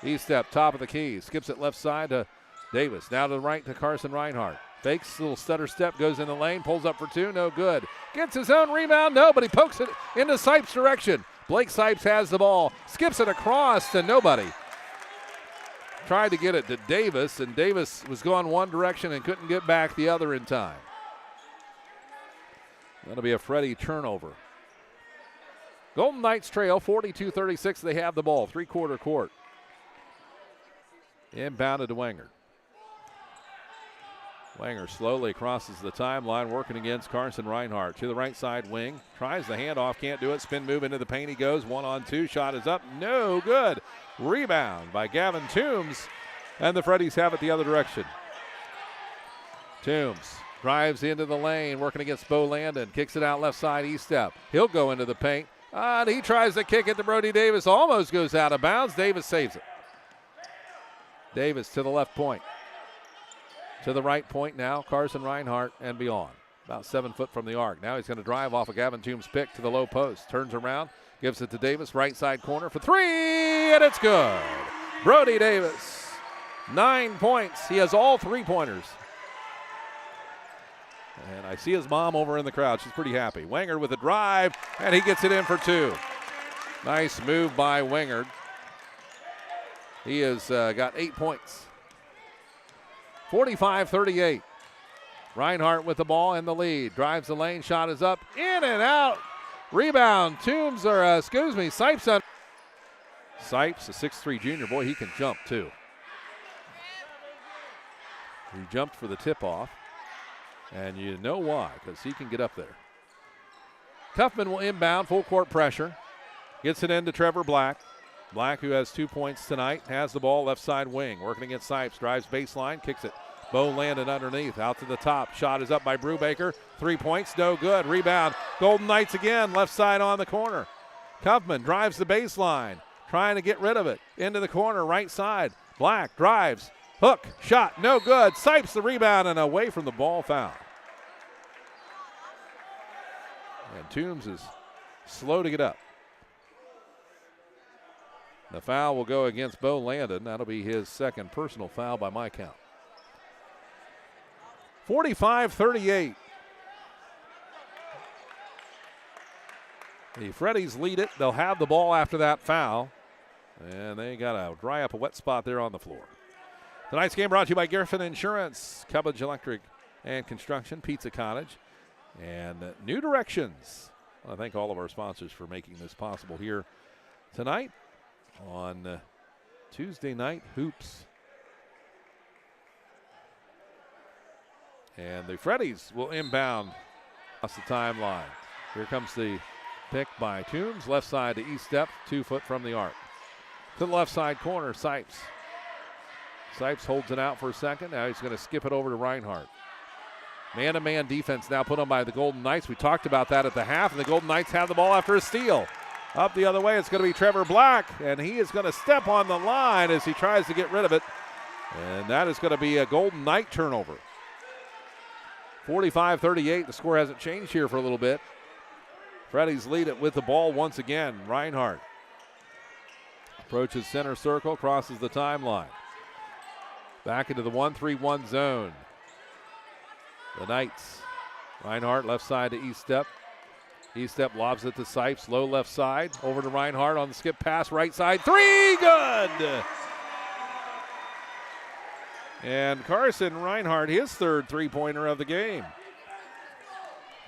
E-step top of the key. Skips it left side to Davis. Now to the right to Carson Reinhardt. Fakes, little stutter step, goes in the lane, pulls up for two, no good. Gets his own rebound, no, but he pokes it into Sipes' direction. Blake Sipes has the ball, skips it across to nobody. Tried to get it to Davis, and Davis was going one direction and couldn't get back the other in time. That'll be a Freddie turnover. Golden Knights trail 42-36. They have the ball, three-quarter court. Inbounded to Wenger. Wenger slowly crosses the timeline, working against Carson Reinhardt. To the right side wing, tries the handoff, can't do it. Spin move into the paint, he goes. 1-on-2, shot is up, no good. Rebound by Gavin Toombs, and the Freddies have it the other direction. Toombs drives into the lane, working against Bo Landon. Kicks it out left side, E-step. He'll go into the paint, and he tries to kick it to Brody Davis. Almost goes out of bounds. Davis saves it. Davis to the left point. To the right point now, Carson Reinhardt and beyond. About 7 foot from the arc. Now he's going to drive off a Gavin Toombs pick to the low post. Turns around, gives it to Davis, right side corner for three, and it's good. Brody Davis, 9 points. He has all 3-pointers. And I see his mom over in the crowd. She's pretty happy. Wangard with a drive, and he gets it in for two. Nice move by Wangard. He has got 8 points. 45-38. Reinhardt with the ball in the lead. Drives the lane, shot is up, in and out. Rebound, Sipes on. Sipes, a 6'3 junior. Boy, he can jump too. He jumped for the tip-off, and you know why, because he can get up there. Cuffman will inbound, full court pressure. Gets it into Trevor Black. Black, who has 2 points tonight, has the ball left side wing. Working against Sipes, drives baseline, kicks it Bo landed underneath, out to the top. Shot is up by Brubaker. 3 points, no good. Rebound. Golden Knights again, left side on the corner. Kaufman drives the baseline, trying to get rid of it. Into the corner, right side. Black drives. Hook, shot, no good. Sipes the rebound and away from the ball, foul. And Toombs is slow to get up. The foul will go against Bo Landon. That'll be his second personal foul by my count. 45-38. The Freddies lead it. They'll have the ball after that foul. And they got to dry up a wet spot there on the floor. Tonight's game brought to you by Griffin Insurance, Cubbage Electric and Construction, Pizza Cottage, and New Directions. I want to thank all of our sponsors for making this possible here tonight on Tuesday Night Hoops. And the Freddies will inbound across the timeline. Here comes the pick by Toombs, left side to east step, 2 foot from the arc. To the left side corner, Sipes. Sipes holds it out for a second. Now he's going to skip it over to Reinhardt. Man-to-man defense now put on by the Golden Knights. We talked about that at the half, and the Golden Knights have the ball after a steal. Up the other way, it's going to be Trevor Black, and he is going to step on the line as he tries to get rid of it. And that is going to be a Golden Knight turnover. 45-38, the score hasn't changed here for a little bit. Freddies lead it with the ball once again. Reinhardt approaches center circle, crosses the timeline. Back into the 1-3-1 zone. The Knights. Reinhardt left side to east step. East step lobs it to Sipes, low left side. Over to Reinhardt on the skip pass, right side. 3, good! And Carson Reinhardt, his third three-pointer of the game.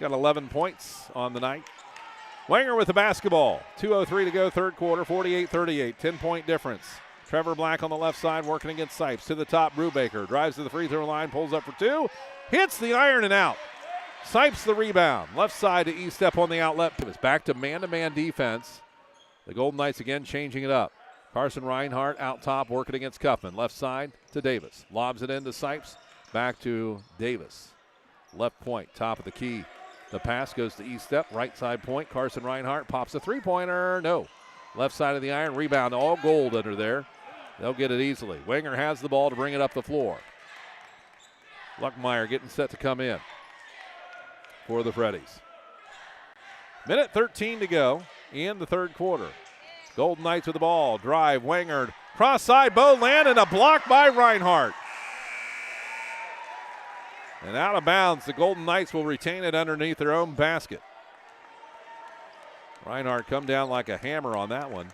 Got 11 points on the night. Wenger with the basketball. 2:03 to go, third quarter, 48-38, 10-point difference. Trevor Black on the left side working against Sipes. To the top, Brubaker drives to the free throw line, pulls up for 2, hits the iron and out. Sipes the rebound. Left side to east step on the outlet. It's back to man-to-man defense. The Golden Knights again changing it up. Carson Reinhardt out top working against Kaufman. Left side to Davis. Lobs it into Sipes. Back to Davis. Left point, top of the key. The pass goes to east step. Right side point. Carson Reinhardt pops a three-pointer. No. Left side of the iron. Rebound. All gold under there. They'll get it easily. Wenger has the ball to bring it up the floor. Luckmeyer getting set to come in for the Freddies. Minute 13 to go in the third quarter. Golden Knights with the ball. Drive. Wenger. Cross side. Bo Landon. A block by Reinhardt. And out of bounds. The Golden Knights will retain it underneath their own basket. Reinhardt come down like a hammer on that one.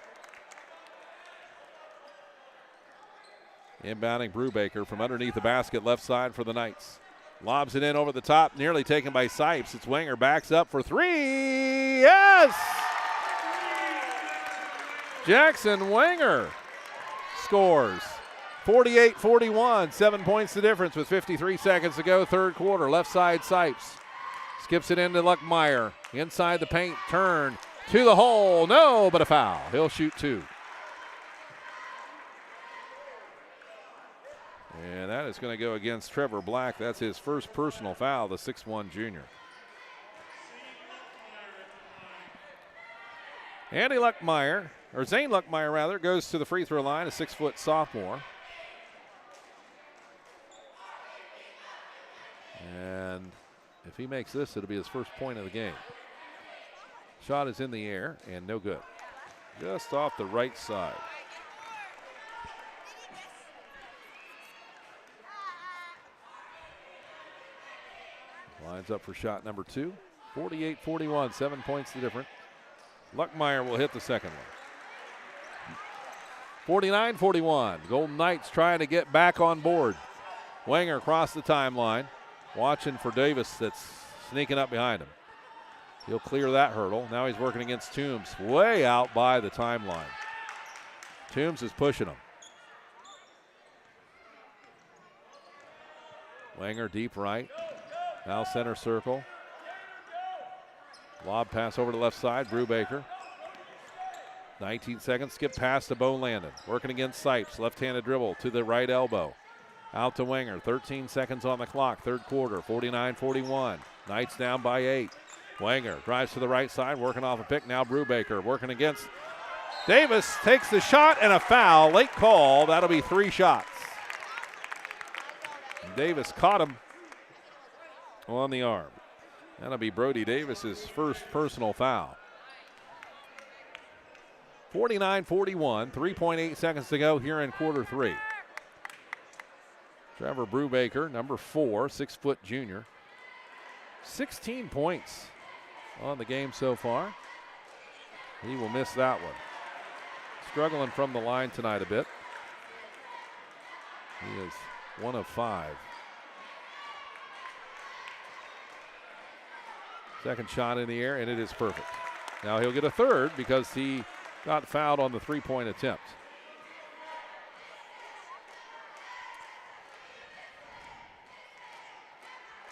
Inbounding Brubaker from underneath the basket, left side for the Knights. Lobs it in over the top, nearly taken by Sipes. It's Wenger, backs up for 3. Yes! Jackson Wenger scores. 48-41, 7 points the difference with 53 seconds to go, third quarter. Left side, Sipes. Skips it into Luckmeyer. Inside the paint, turn to the hole. No, but a foul. He'll shoot 2. And that is going to go against Trevor Black. That's his first personal foul, the 6'1 junior. Andy Luckmeyer, or Zane Luckmeyer rather, goes to the free throw line, a 6-foot sophomore. And if he makes this, it'll be his first point of the game. Shot is in the air and no good. Just off the right side. Lines up for shot number 2. 48-41, 7 points the difference. Luckmeyer will hit the second one. 49-41. Golden Knights trying to get back on board. Wenger across the timeline. Watching for Davis that's sneaking up behind him. He'll clear that hurdle. Now he's working against Toombs. Way out by the timeline. Toombs is pushing him. Wenger deep right. Now center circle. Lob pass over to left side. Brubaker. 19 seconds. Skip pass to Bo Landon. Working against Sipes. Left-handed dribble to the right elbow. Out to Winger, 13 seconds on the clock, third quarter, 49-41. Knights down by 8. Winger drives to the right side, working off a pick. Now Brubaker working against Davis, takes the shot and a foul. Late call, that'll be 3 shots. Davis caught him on the arm. That'll be Brody Davis's first personal foul. 49-41, 3.8 seconds to go here in quarter 3. Trevor Brubaker, number 4, 6-foot junior. 16 points on the game so far. He will miss that one. Struggling from the line tonight a bit. He is 1 of 5. Second shot in the air, and it is perfect. Now he'll get a third because he got fouled on the 3-point attempt.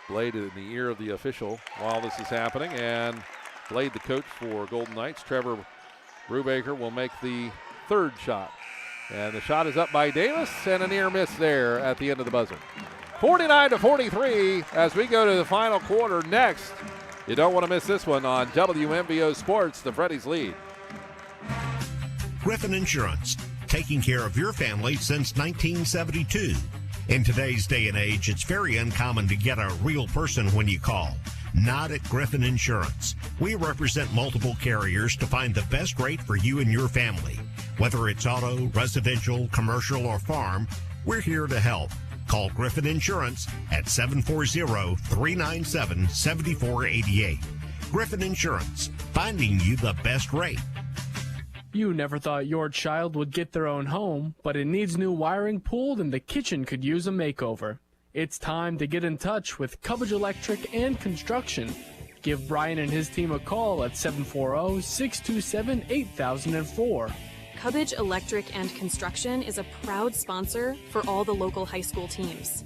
Blade in the ear of the official while this is happening, and Blade, the coach for Golden Knights. Trevor Brubaker will make the third shot. And the shot is up by Davis, and a near miss there at the end of the buzzer. 49-43 as we go to the final quarter next. You don't want to miss this one on WMVO Sports. The Freddies lead. Griffin Insurance, taking care of your family since 1972. In today's day and age, it's very uncommon to get a real person when you call. Not at Griffin Insurance. We represent multiple carriers to find the best rate for you and your family. Whether it's auto, residential, commercial, or farm, we're here to help. Call Griffin Insurance at 740-397-7488. Griffin Insurance, finding you the best rate. You never thought your child would get their own home, but it needs new wiring pulled and the kitchen could use a makeover. It's time to get in touch with Cubbage Electric and Construction. Give Brian and his team a call at 740-627-8004. Cubbage Electric and Construction is a proud sponsor for all the local high school teams.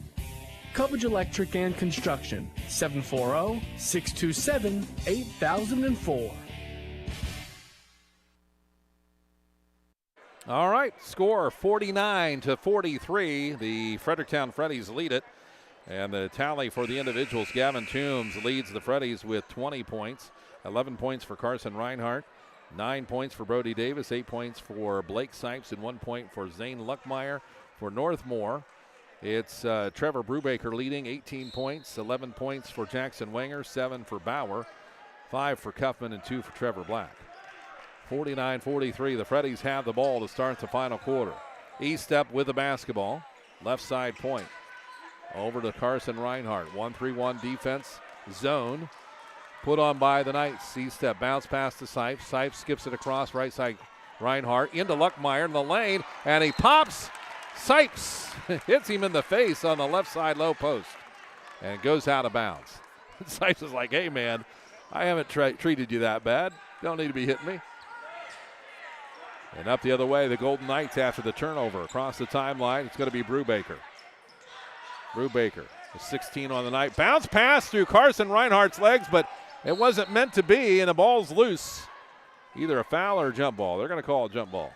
Cubbage Electric and Construction, 740-627-8004. All right, score 49-43. The Fredericktown Freddies lead it. And the tally for the individuals, Gavin Toombs leads the Freddies with 20 points. 11 points for Carson Reinhardt. 9 points for Brody Davis. 8 points for Blake Sipes. And 1 point for Zane Luckmeyer. For Northmor, it's Trevor Brubaker leading, 18 points. 11 points for Jackson Wenger. 7 for Bauer. 5 for Cuffman and 2 for Trevor Black. 49-43, the Freddies have the ball to start the final quarter. E-step with the basketball. Left side point. Over to Carson Reinhardt. 1-3-1 defense zone. Put on by the Knights. E-step bounce pass to Sipes. Sipes skips it across right side. Reinhardt into Luckmeyer in the lane. And he pops. Sipes hits him in the face on the left side low post. And goes out of bounds. Sipes is like, hey, man, I haven't treated you that bad. Don't need to be hitting me. And up the other way, the Golden Knights after the turnover. Across the timeline, it's going to be Brubaker. Brubaker, 16 on the night. Bounce pass through Carson Reinhardt's legs, but it wasn't meant to be, and the ball's loose. Either a foul or a jump ball. They're going to call a jump ball.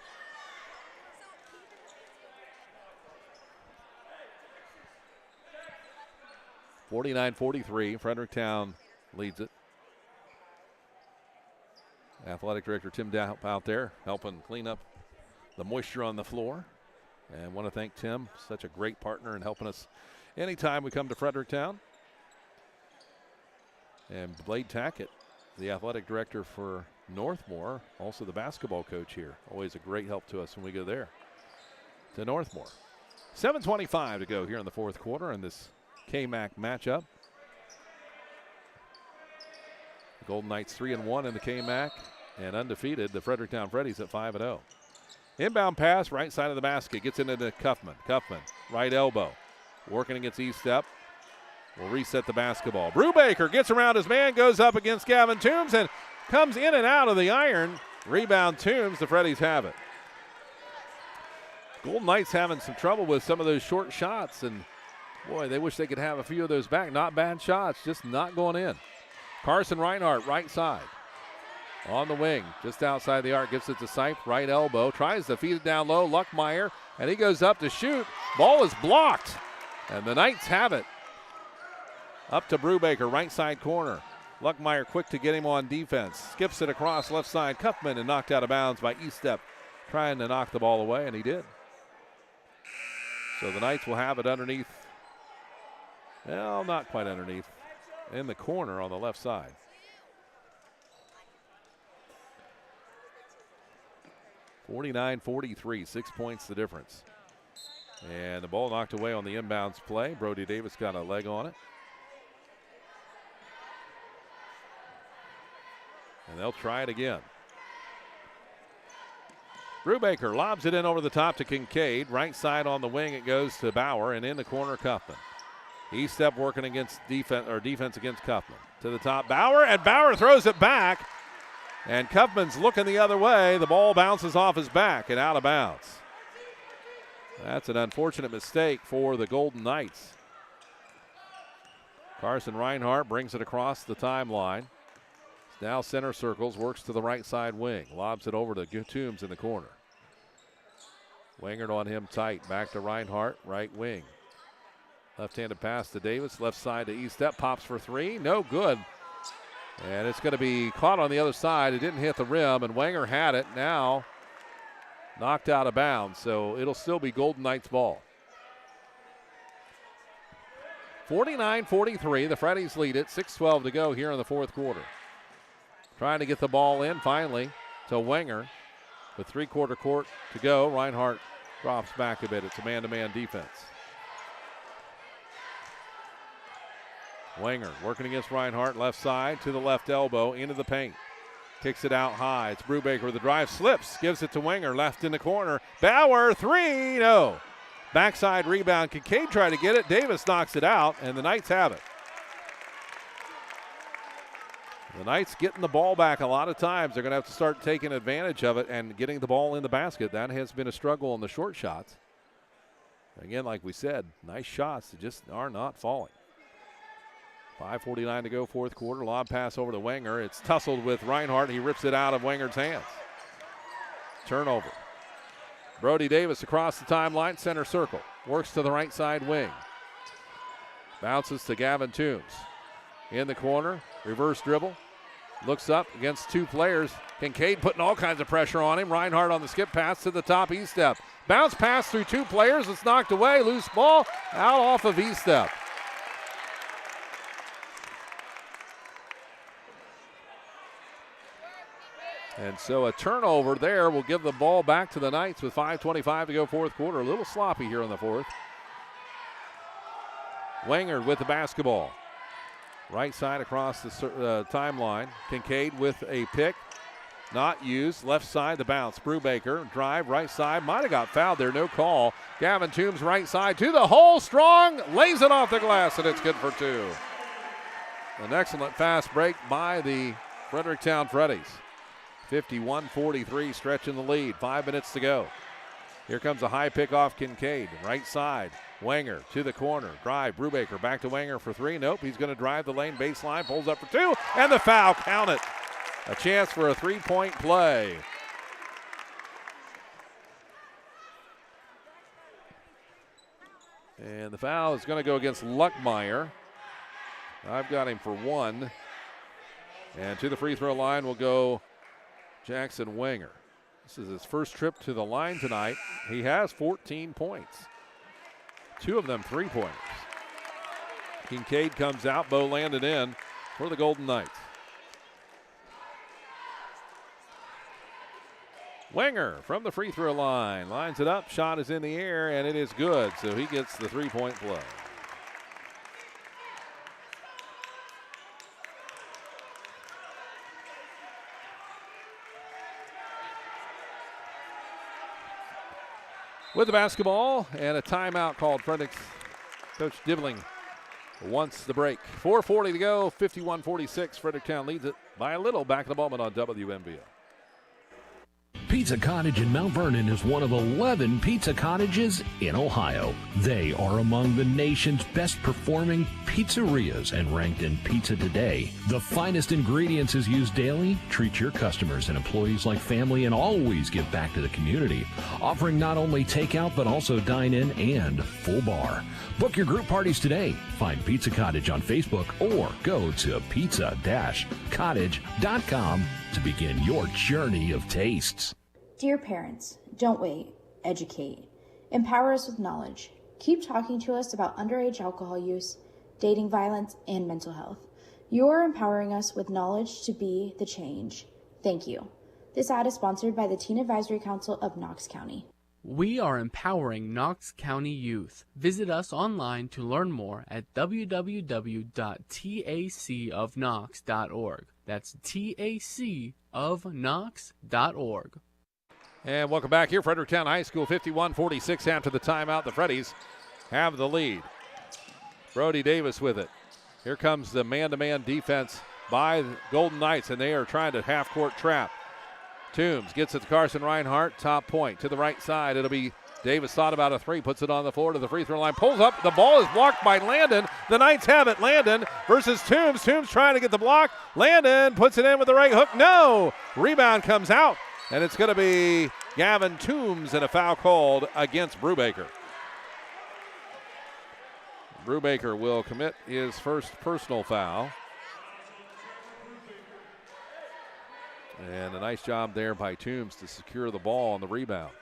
(49-43). Fredericktown leads it. Athletic Director Tim Daup out there helping clean up the moisture on the floor. And want to thank Tim, such a great partner in helping us anytime we come to Fredericktown. And Blade Tackett, the athletic director for Northmor, also the basketball coach here. Always a great help to us when we go there to Northmor. 7:25 to go here in the fourth quarter in this K-MAC matchup. The Golden Knights 3-1 in the K-MAC and undefeated. The Fredericktown Freddies at 5-0. Inbound pass, right side of the basket, gets into Cuffman. Cuffman, right elbow, working against E-step. Will reset the basketball. Brubaker gets around his man, goes up against Gavin Toombs, and comes in and out of the iron. Rebound Toombs, the Freddies have it. Golden Knights having some trouble with some of those short shots, and boy, they wish they could have a few of those back. Not bad shots, just not going in. Carson Reinhardt, right side. On the wing, just outside the arc, gives it to Sipes, right elbow, tries to feed it down low, Luckmeyer, and he goes up to shoot. Ball is blocked. And the Knights have it. Up to Brubaker, right side corner. Luckmeyer quick to get him on defense. Skips it across left side. Cuffman and knocked out of bounds by Estep, trying to knock the ball away, and he did. So the Knights will have it underneath. Well, not quite underneath. In the corner on the left side. (49-43), 6 points the difference. And the ball knocked away on the inbounds play. Brody Davis got a leg on it. And they'll try it again. Brubaker lobs it in over the top to Kincaid. Right side on the wing, it goes to Bauer, and in the corner, Cuffman. Estep working against defense against Cuffman. To the top, Bauer, and Bauer throws it back. And Cuffman's looking the other way. The ball bounces off his back and out of bounds. That's an unfortunate mistake for the Golden Knights. Carson Reinhardt brings it across the timeline. Now center circles, works to the right side wing. Lobs it over to Toombs in the corner. Wingard on him tight. Back to Reinhardt, right wing. Left-handed pass to Davis. Left side to Estep. Pops for three. No good. And it's going to be caught on the other side. It didn't hit the rim, and Wenger had it. Now knocked out of bounds, so it'll still be Golden Knights ball. 49-43. The Freddies lead it. 6:12 to go here in the fourth quarter. Trying to get the ball in finally to Wenger with three-quarter court to go. Reinhardt drops back a bit. It's a man-to-man defense. Wenger working against Reinhardt, left side to the left elbow, into the paint. Kicks it out high. It's Brubaker with the drive, slips, gives it to Wenger, left in the corner. Bauer, three, no. Backside rebound. Kincaid tried to get it. Davis knocks it out, and the Knights have it. The Knights getting the ball back a lot of times. They're going to have to start taking advantage of it and getting the ball in the basket. That has been a struggle on the short shots. Again, like we said, nice shots that just are not falling. 5:49 to go, fourth quarter. Lob pass over to Wenger. It's tussled with Reinhardt. He rips it out of Wenger's hands. Turnover. Brody Davis across the timeline, center circle. Works to the right side wing. Bounces to Gavin Toombs. In the corner, reverse dribble. Looks up against two players. Kincaid putting all kinds of pressure on him. Reinhardt on the skip pass to the top, Estep. Bounce pass through two players. It's knocked away. Loose ball out off of Estep. And so a turnover there will give the ball back to the Knights with 5:25 to go, fourth quarter. A little sloppy here in the fourth. Wenger with the basketball. Right side across the timeline. Kincaid with a pick. Not used. Left side, the bounce. Brubaker, drive, right side. Might have got fouled there. No call. Gavin Toombs, right side to the hole. Strong. Lays it off the glass, and it's good for two. An excellent fast break by the Fredericktown Freddies. 51-43, stretching the lead. 5 minutes to go. Here comes a high pick off Kincaid. Right side. Wenger to the corner. Drive. Brubaker back to Wenger for three. Nope. He's going to drive the lane baseline. Pulls up for two. And the foul. Count it. A chance for a three-point play. And the foul is going to go against Luckmeyer. I've got him for one. And to the free throw line will go Jackson Wenger. This is his first trip to the line tonight. He has 14 points. 2 of them three-pointers. Kincaid comes out. Bo landed in for the Golden Knights. Wenger from the free throw line. Lines it up. Shot is in the air, and it is good. So he gets the three-point play. With the basketball and a timeout called. Coach Dibling wants the break. 4:40 to go, 51-46. Fredericktown leads it by a little. Back in the moment on WNBA. Pizza Cottage in Mount Vernon is one of 11 pizza cottages in Ohio. They are among the nation's best performing pizzerias and ranked in Pizza Today. The finest ingredients is used daily. Treat your customers and employees like family and always give back to the community. Offering not only takeout but also dine-in and full bar. Book your group parties today. Find Pizza Cottage on Facebook or go to pizza-cottage.com to begin your journey of tastes. Dear parents, don't wait. Educate. Empower us with knowledge. Keep talking to us about underage alcohol use, dating violence, and mental health. You're empowering us with knowledge to be the change. Thank you. This ad is sponsored by the Teen Advisory Council of Knox County. We are empowering Knox County youth. Visit us online to learn more at www.tacofknox.org. That's tacofknox.org. And welcome back here, Fredericktown High School, 51-46 after the timeout. The Freddies have the lead. Brody Davis with it. Here comes the man-to-man defense by the Golden Knights, and they are trying to half-court trap. Toombs gets it to Carson Reinhardt, top point to the right side. It'll be Davis thought about a three, puts it on the floor to the free throw line, pulls up. The ball is blocked by Landon. The Knights have it. Landon versus Toombs. Toombs trying to get the block. Landon puts it in with the right hook. No! Rebound comes out, and it's going to be Gavin Toombs and a foul called against Brubaker. Brubaker will commit his first personal foul. And a nice job there by Toombs to secure the ball on the rebound.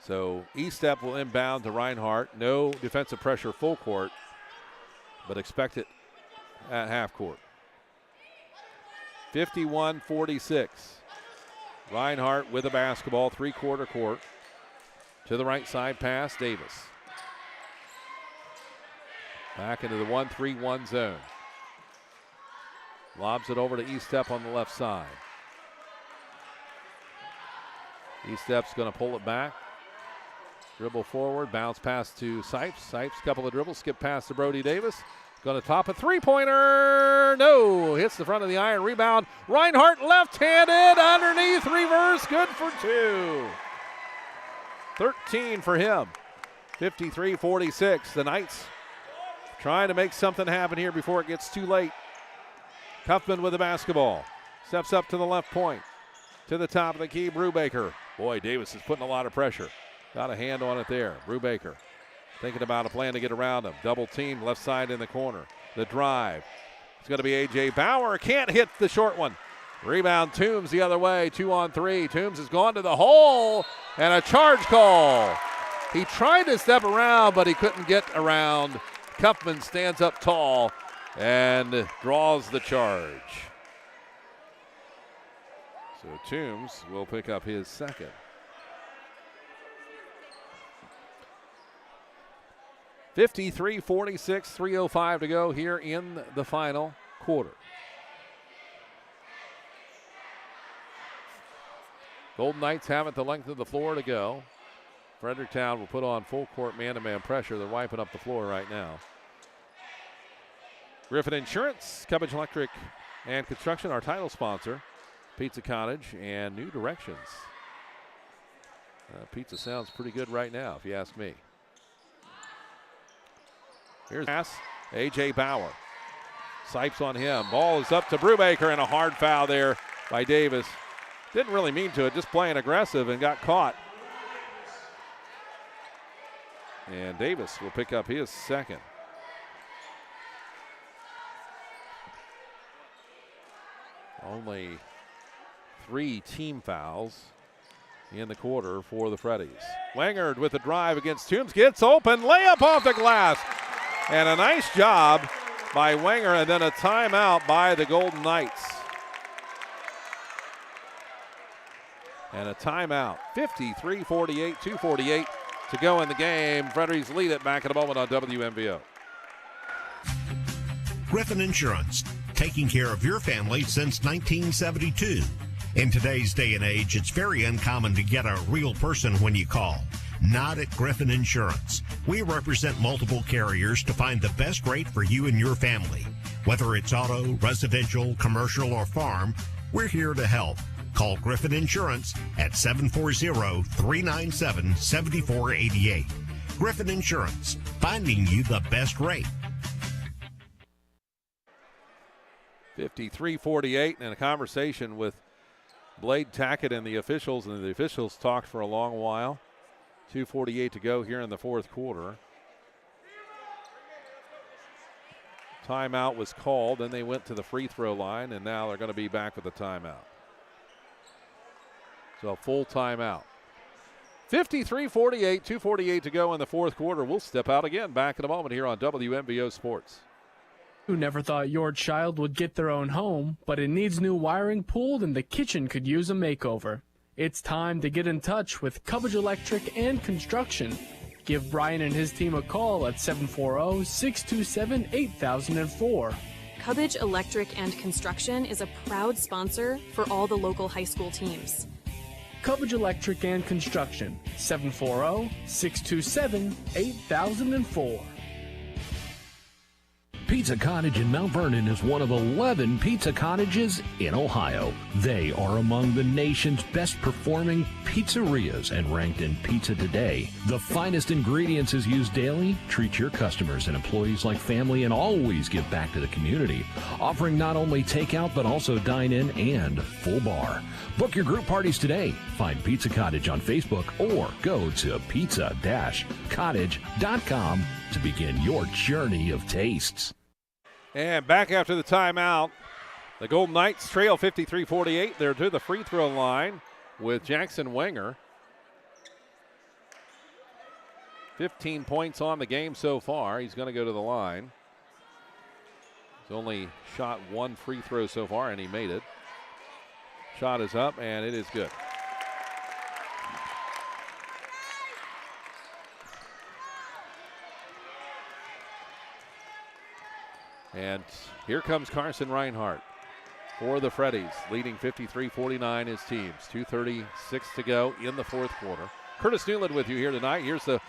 So Estep will inbound to Reinhardt. No defensive pressure full court, but expect it at half court. 51-46. Reinhardt with a basketball, three-quarter court. To the right side pass, Davis. Back into the 1-3-1 zone. Lobs it over to Estep on the left side. Estep's going to pull it back. Dribble forward, bounce pass to Sipes. Sipes, couple of dribbles, skip pass to Brody Davis. Going to top a three-pointer. No, hits the front of the iron. Rebound. Reinhardt left-handed underneath, reverse, good for two. 13 for him. 53-46. The Knights trying to make something happen here before it gets too late. Cuffman with the basketball. Steps up to the left point. To the top of the key, Brubaker. Boy, Davis is putting a lot of pressure. Got a hand on it there. Brubaker thinking about a plan to get around him. Double team, left side in the corner. The drive. It's going to be A.J. Bauer. Can't hit the short one. Rebound, Toombs the other way. 2-on-3. Toombs has gone to the hole. And a charge call. He tried to step around, but he couldn't get around. Cuffman stands up tall and draws the charge. So Toombs will pick up his second. .53-46, 3:05 to go here in the final quarter. Golden Knights have it the length of the floor to go. Fredericktown will put on full court man-to-man pressure. They're wiping up the floor right now. Griffin Insurance, Cubbage Electric and Construction, our title sponsor. Pizza Cottage and New Directions. Pizza sounds pretty good right now, if you ask me. Here's pass, A.J. Bauer. Sipes on him. Ball is up to Brubaker, and a hard foul there by Davis. Didn't really mean to it, just playing aggressive and got caught. And Davis will pick up his second. Only 3 team fouls in the quarter for the Freddies. Wangard with the drive against Toombs, gets open, layup off the glass. And a nice job by Wenger, and then a timeout by the Golden Knights. And a timeout. 53-48, 2:48 to go in the game. Frederies lead it back in a moment on WMVO. Griffin Insurance, taking care of your family since 1972. In today's day and age, it's very uncommon to get a real person when you call. Not at Griffin Insurance. We represent multiple carriers to find the best rate for you and your family. Whether it's auto, residential, commercial, or farm, we're here to help. Call Griffin Insurance at 740-397-7488. Griffin Insurance, finding you the best rate. 53-48, and a conversation with Blade Tackett and the officials talked for a long while. 2:48 to go here in the fourth quarter. Timeout was called, then they went to the free throw line, and now they're going to be back with a timeout. So a full timeout. 53-48, 2:48 to go in the fourth quarter. We'll step out again back in a moment here on WMVO Sports. Who never thought your child would get their own home, but it needs new wiring pulled and the kitchen could use a makeover? It's time to get in touch with Cubbage Electric and Construction. Give Brian and his team a call at 740-627-8004. Cubbage Electric and Construction is a proud sponsor for all the local high school teams. Cubbage Electric and Construction, 740-627-8004. Pizza Cottage in Mount Vernon is one of 11 pizza cottages in Ohio. They are among the nation's best performing pizzerias and ranked in Pizza Today. The finest ingredients is used daily. Treat your customers and employees like family and always give back to the community. Offering not only takeout but also dine-in and full bar. Book your group parties today. Find Pizza Cottage on Facebook or go to pizza-cottage.com to begin your journey of tastes. And back after the timeout, the Golden Knights trail 53-48. They're to the free throw line with Jackson Wenger. 15 points on the game so far. He's going to go to the line. He's only shot one free throw so far, and he made it. Shot is up, and it is good. And here comes Carson Reinhardt for the Freddies, leading 53-49 his teams. 2:36 to go in the fourth quarter. Curtis Newland with you here tonight. Here's the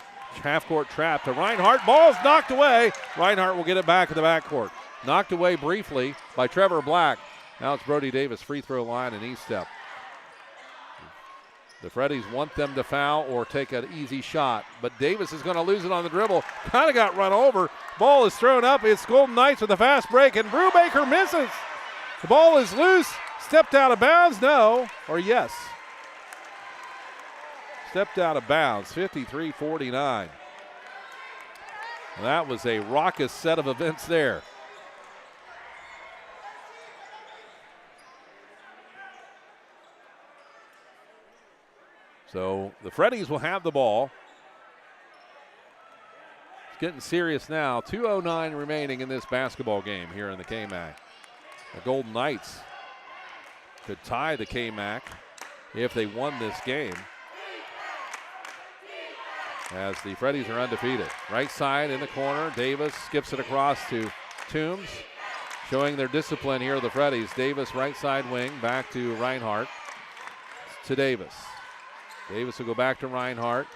half-court trap to Reinhardt. Ball's knocked away. Reinhardt will get it back in the backcourt. Knocked away briefly by Trevor Black. Now it's Brody Davis, free throw line and E-step. The Freddies want them to foul or take an easy shot, but Davis is going to lose it on the dribble. Kind of got run over. Ball is thrown up. It's Golden Knights with a fast break, and Brubaker misses. The ball is loose. Stepped out of bounds? No. Or yes. Stepped out of bounds. 53-49. That was a raucous set of events there. So the Freddies will have the ball. It's getting serious now. 2:09 remaining in this basketball game here in the KMAC. The Golden Knights could tie the KMAC if they won this game, as the Freddies are undefeated. Right side in the corner. Davis skips it across to Toombs, showing their discipline here, the Freddies. Davis right side wing, back to Reinhardt. To Davis. Davis will go back to Reinhardt.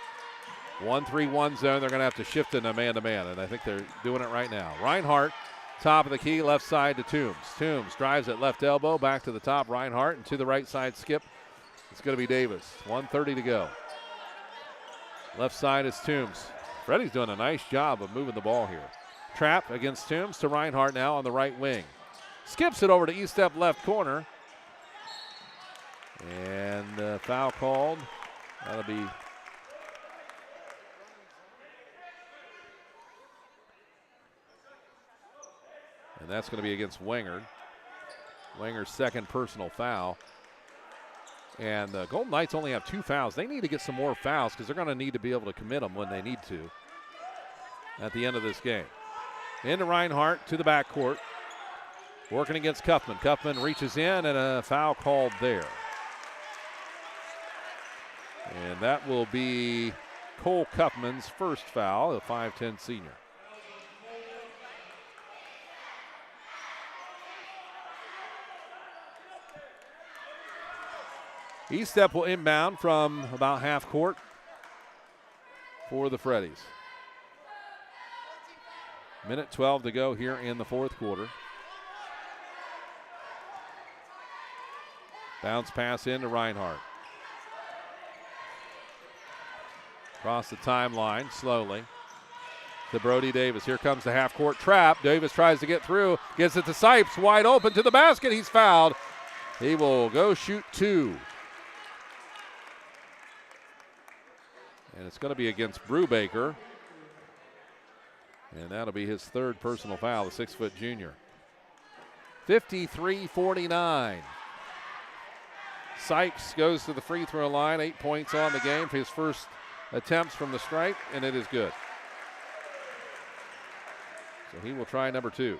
1-3-1 zone. They're going to have to shift into man-to-man, and I think they're doing it right now. Reinhardt, top of the key, left side to Toombs. Toombs drives at left elbow, back to the top, Reinhardt, and to the right side skip. It's going to be Davis. 1:30 to go. Left side is Toombs. Freddie's doing a nice job of moving the ball here. Trap against Toombs to Reinhardt now on the right wing. Skips it over to E-step left corner. And foul called. That'll be and that's going to be against Wenger. Wenger's second personal foul. And the Golden Knights only have 2 fouls. They need to get some more fouls because they're going to need to be able to commit them when they need to at the end of this game. Into Reinhardt to the backcourt. Working against Kuffman. Kuffman reaches in and a foul called there. And that will be Cole Kuffman's first foul, a 5'10 senior. E-step will inbound from about half court for the Freddies. Minute 12 to go here in the fourth quarter. Bounce pass into Reinhardt. Across the timeline, slowly. To Brody Davis. Here comes the half-court trap. Davis tries to get through. Gets it to Sipes. Wide open to the basket. He's fouled. He will go shoot 2. And it's going to be against Brubaker. And that'll be his 3rd personal foul, the 6-foot junior. 53-49. Sipes goes to the free throw line. 8 points on the game for his first attempts from the stripe, and it is good. So he will try number 2.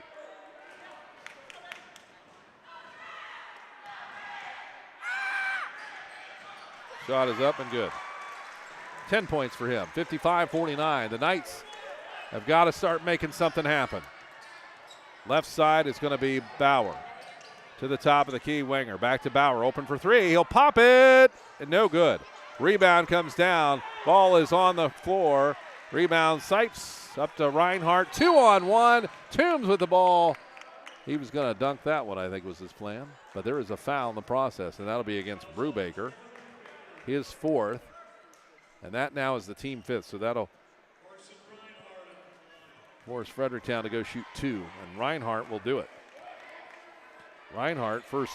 Shot is up and good. 10 points for him, 55-49. The Knights have got to start making something happen. Left side is going to be Bauer. To the top of the key, Wenger. Back to Bauer, open for 3. He'll pop it, and no good. Rebound comes down. Ball is on the floor. Rebound, Sipes up to Reinhardt. 2-on-1. Toombs with the ball. He was going to dunk that one, I think was his plan. But there is a foul in the process, and that'll be against Brubaker. His 4th. And that now is the team 5th, so that'll force Fredericktown to go shoot 2. And Reinhardt will do it. Reinhardt, first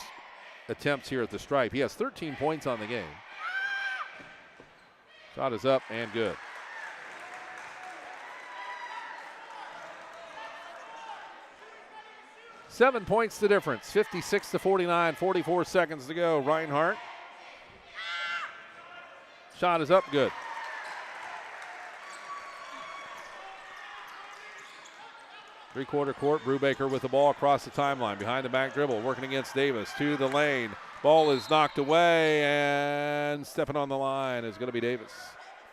attempts here at the stripe. He has 13 points on the game. Shot is up and good. Seven points the difference, 56-49, 44 seconds to go. Reinhardt. Shot is up, good. Three-quarter court, Brubaker with the ball across the timeline. Behind the back dribble, working against Davis. To the lane. Ball is knocked away, and stepping on the line is going to be Davis.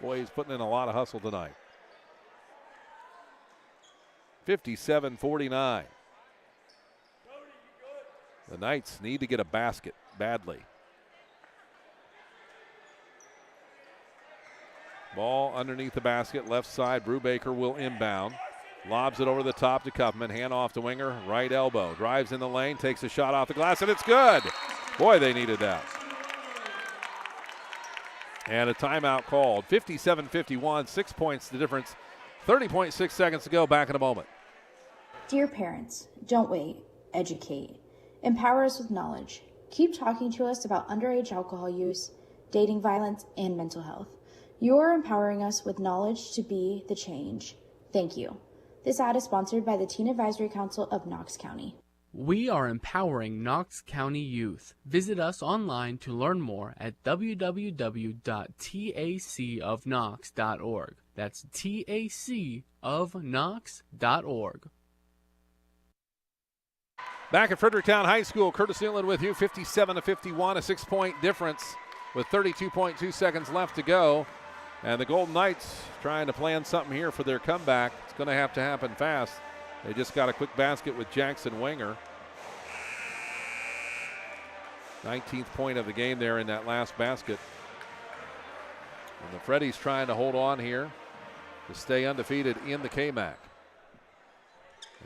Boy, he's putting in a lot of hustle tonight. 57-49. The Knights need to get a basket badly. Ball underneath the basket, left side. Brubaker will inbound. Lobs it over the top to Cuffman. Hand off to Wenger. Right elbow. Drives in the lane. Takes a shot off the glass, and it's good. Boy, they needed that. And a timeout called. 57-51. 6 points the difference. 30.6 seconds to go. Back in a moment. Dear parents, don't wait. Educate. Empower us with knowledge. Keep talking to us about underage alcohol use, dating violence, and mental health. You are empowering us with knowledge to be the change. Thank you. This ad is sponsored by the Teen Advisory Council of Knox County. We are empowering Knox County youth. Visit us online to learn more at www.tacofknox.org. That's tacofknox.org. Back at Fredericktown High School, Curtis Newland with you, 57-51, a 6-point difference with 32.2 seconds left to go. And the Golden Knights trying to plan something here for their comeback. It's going to happen fast. They just got a quick basket with Jackson Wenger. 19th point of the game there in that last basket. And the Freddies trying to hold on here to stay undefeated in the KMAC.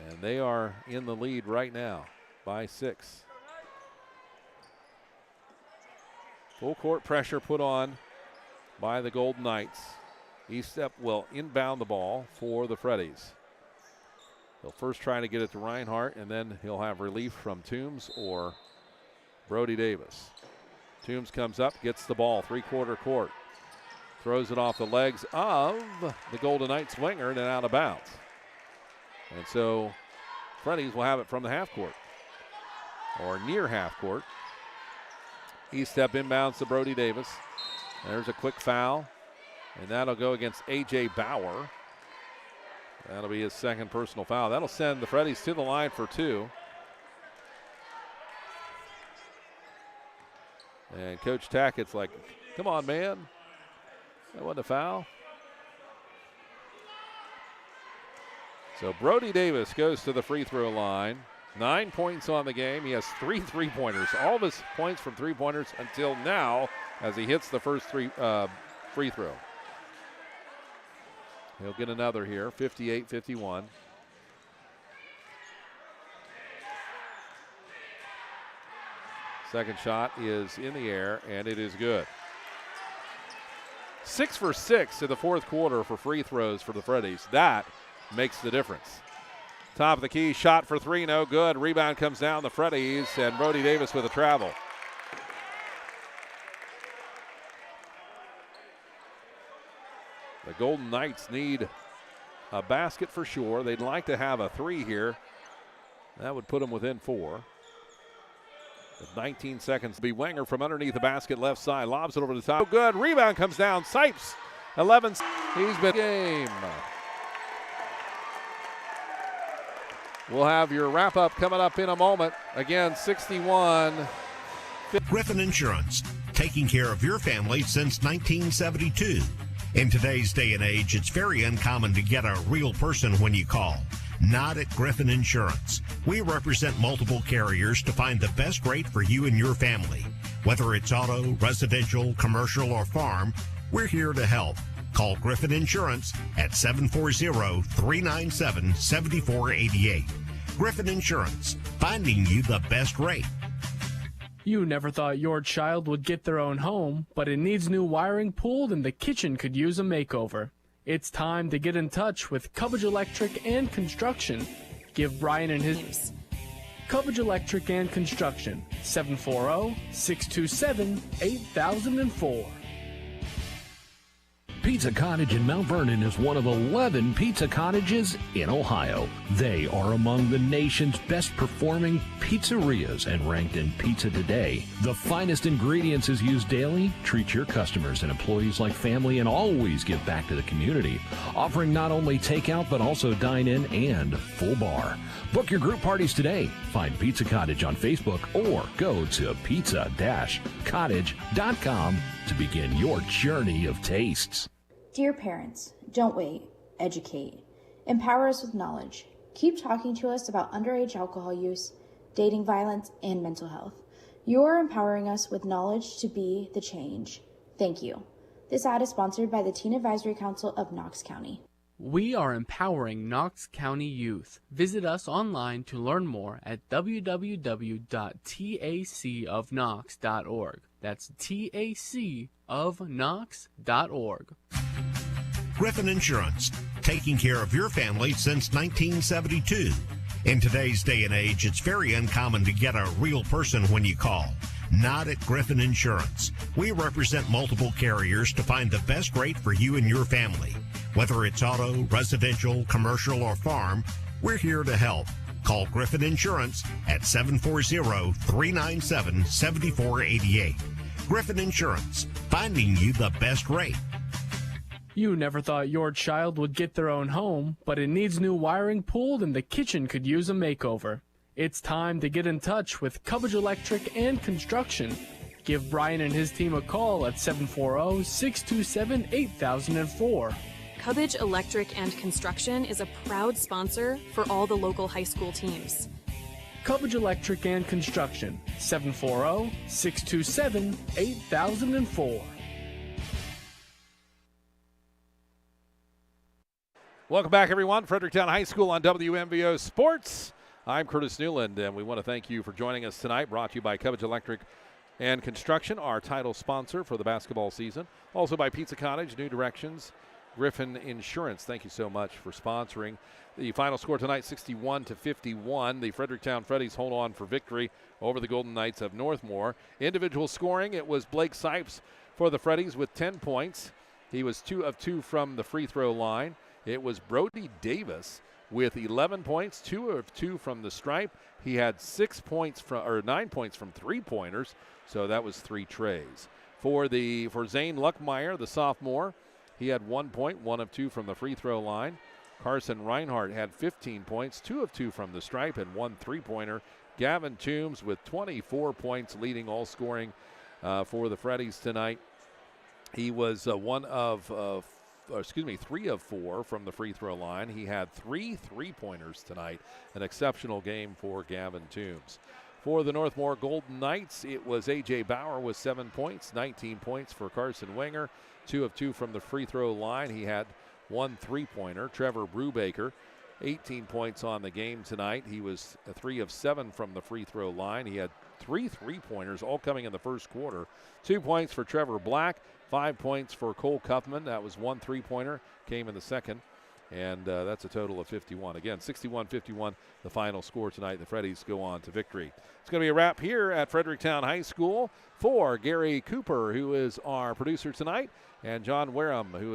And they are in the lead right now by 6. Full court pressure put on by the Golden Knights. Eastep will inbound the ball for the Freddies. He'll first try to get it to Reinhardt, and then he'll have relief from Toombs or Brody Davis. Toombs comes up, gets the ball, three-quarter court. Throws it off the legs of the Golden Knights winger and then out of bounds. And so Freddies will have it from the half court or near half court. Eastep inbounds to Brody Davis. There's a quick foul, and that'll go against A.J. Bauer. That'll be his second personal foul. That'll send the Freddies to the line for 2. And Coach Tackett's like, come on, man. That wasn't a foul. So Brody Davis goes to the free throw line. 9 points on the game. He has 3 three-pointers. All of his points from three-pointers until now as he hits the first free throw. He'll get another here, 58-51. Second shot is in the air, and it is good. 6 for 6 in the fourth quarter for free throws for the Freddies. That makes the difference. Top of the key, shot for three, no good. Rebound comes down the Freddies, and Brody Davis with a travel. The Golden Knights need a basket for sure. They'd like to have a three here. That would put them within 4. With 19 seconds to be. Wenger from underneath the basket, left side, lobs it over the top. Oh, good. Rebound comes down. Sipes, 11. He's been game. We'll have your wrap-up coming up in a moment. Again, 61. Griffin Insurance, taking care of your family since 1972. In today's day and age, it's very uncommon to get a real person when you call. Not at Griffin Insurance. We represent multiple carriers to find the best rate for you and your family. Whether it's auto, residential, commercial, or farm, we're here to help. Call Griffin Insurance at 740-397-7488. Griffin Insurance, finding you the best rate. You never thought your child would get their own home, but it needs new wiring pulled and the kitchen could use a makeover. It's time to get in touch with Cubbage Electric and Construction. Give Brian and his teams. Cubbage Electric and Construction, 740-627-8004. Pizza Cottage in Mount Vernon is one of 11 pizza cottages in Ohio. They are among the nation's best performing pizzerias and ranked in Pizza Today. The finest ingredients is used daily. Treat your customers and employees like family and always give back to the community. Offering not only takeout but also dine-in and full bar. Book your group parties today. Find Pizza Cottage on Facebook or go to pizza-cottage.com to begin your journey of tastes. Dear parents, don't wait. Educate. Empower us with knowledge. Keep talking to us about underage alcohol use, dating violence, and mental health. You are empowering us with knowledge to be the change. Thank you. This ad is sponsored by the Teen Advisory Council of Knox County. We are empowering Knox County youth. Visit us online to learn more at www.tacofknox.org. That's tacofknox.org. Griffin Insurance, taking care of your family since 1972. In today's day and age, it's very uncommon to get a real person when you call. Not at Griffin Insurance. We represent multiple carriers to find the best rate for you and your family. Whether it's auto, residential, commercial, or farm, we're here to help. Call Griffin Insurance at 740-397-7488. Griffin Insurance, finding you the best rate. You never thought your child would get their own home, but it needs new wiring pulled and the kitchen could use a makeover. It's time to get in touch with Cubbage Electric and Construction. Give Brian and his team a call at 740-627-8004. Cubbage Electric and Construction is a proud sponsor for all the local high school teams. Cubbage Electric and Construction, 740-627-8004. Welcome back, everyone. Fredericktown High School on WMVO Sports. I'm Curtis Newland, and we want to thank you for joining us tonight. Brought to you by Cubbage Electric and Construction, our title sponsor for the basketball season. Also by Pizza Cottage, New Directions, Griffin Insurance. Thank you so much for sponsoring. The final score tonight, 61-51. The Fredericktown Freddies hold on for victory over the Golden Knights of Northmor. Individual scoring, it was Blake Sipes for the Freddies with 10 points. He was 2 of 2 from the free throw line. It was Brody Davis with 11 points, 2 of 2 from the stripe. He had 9 points from three-pointers, so that was 3 trays. For Zane Luckmeyer, the sophomore, he had 1 point, 1 of 2 from the free throw line. Carson Reinhardt had 15 points, 2 of 2 from the stripe, and 1 3-pointer. Gavin Toombs with 24 points, leading all scoring for the Freddies tonight. He was 3 of 4 from the free throw line. He had 3 3-pointers tonight. An exceptional game for Gavin Toombs. For the Northmor Golden Knights, it was A.J. Bauer with 7 points, 19 points for Carson Wenger, 2 of 2 from the free throw line. He had 1 3-pointer. Trevor Brubaker 18 points on the game tonight. He was 3 of 7 from the free throw line. He had 3 3-pointers, all coming in the first quarter. 2 points for Trevor Black, 5 points for Cole Cuffman. That was 1 3-pointer, came in the second. And that's a total of 51. Again, 61-51, the final score tonight. The Freddies go on to victory. It's going to be a wrap here at Fredericktown High School for Gary Cooper, who is our producer tonight, and John Wareham, who is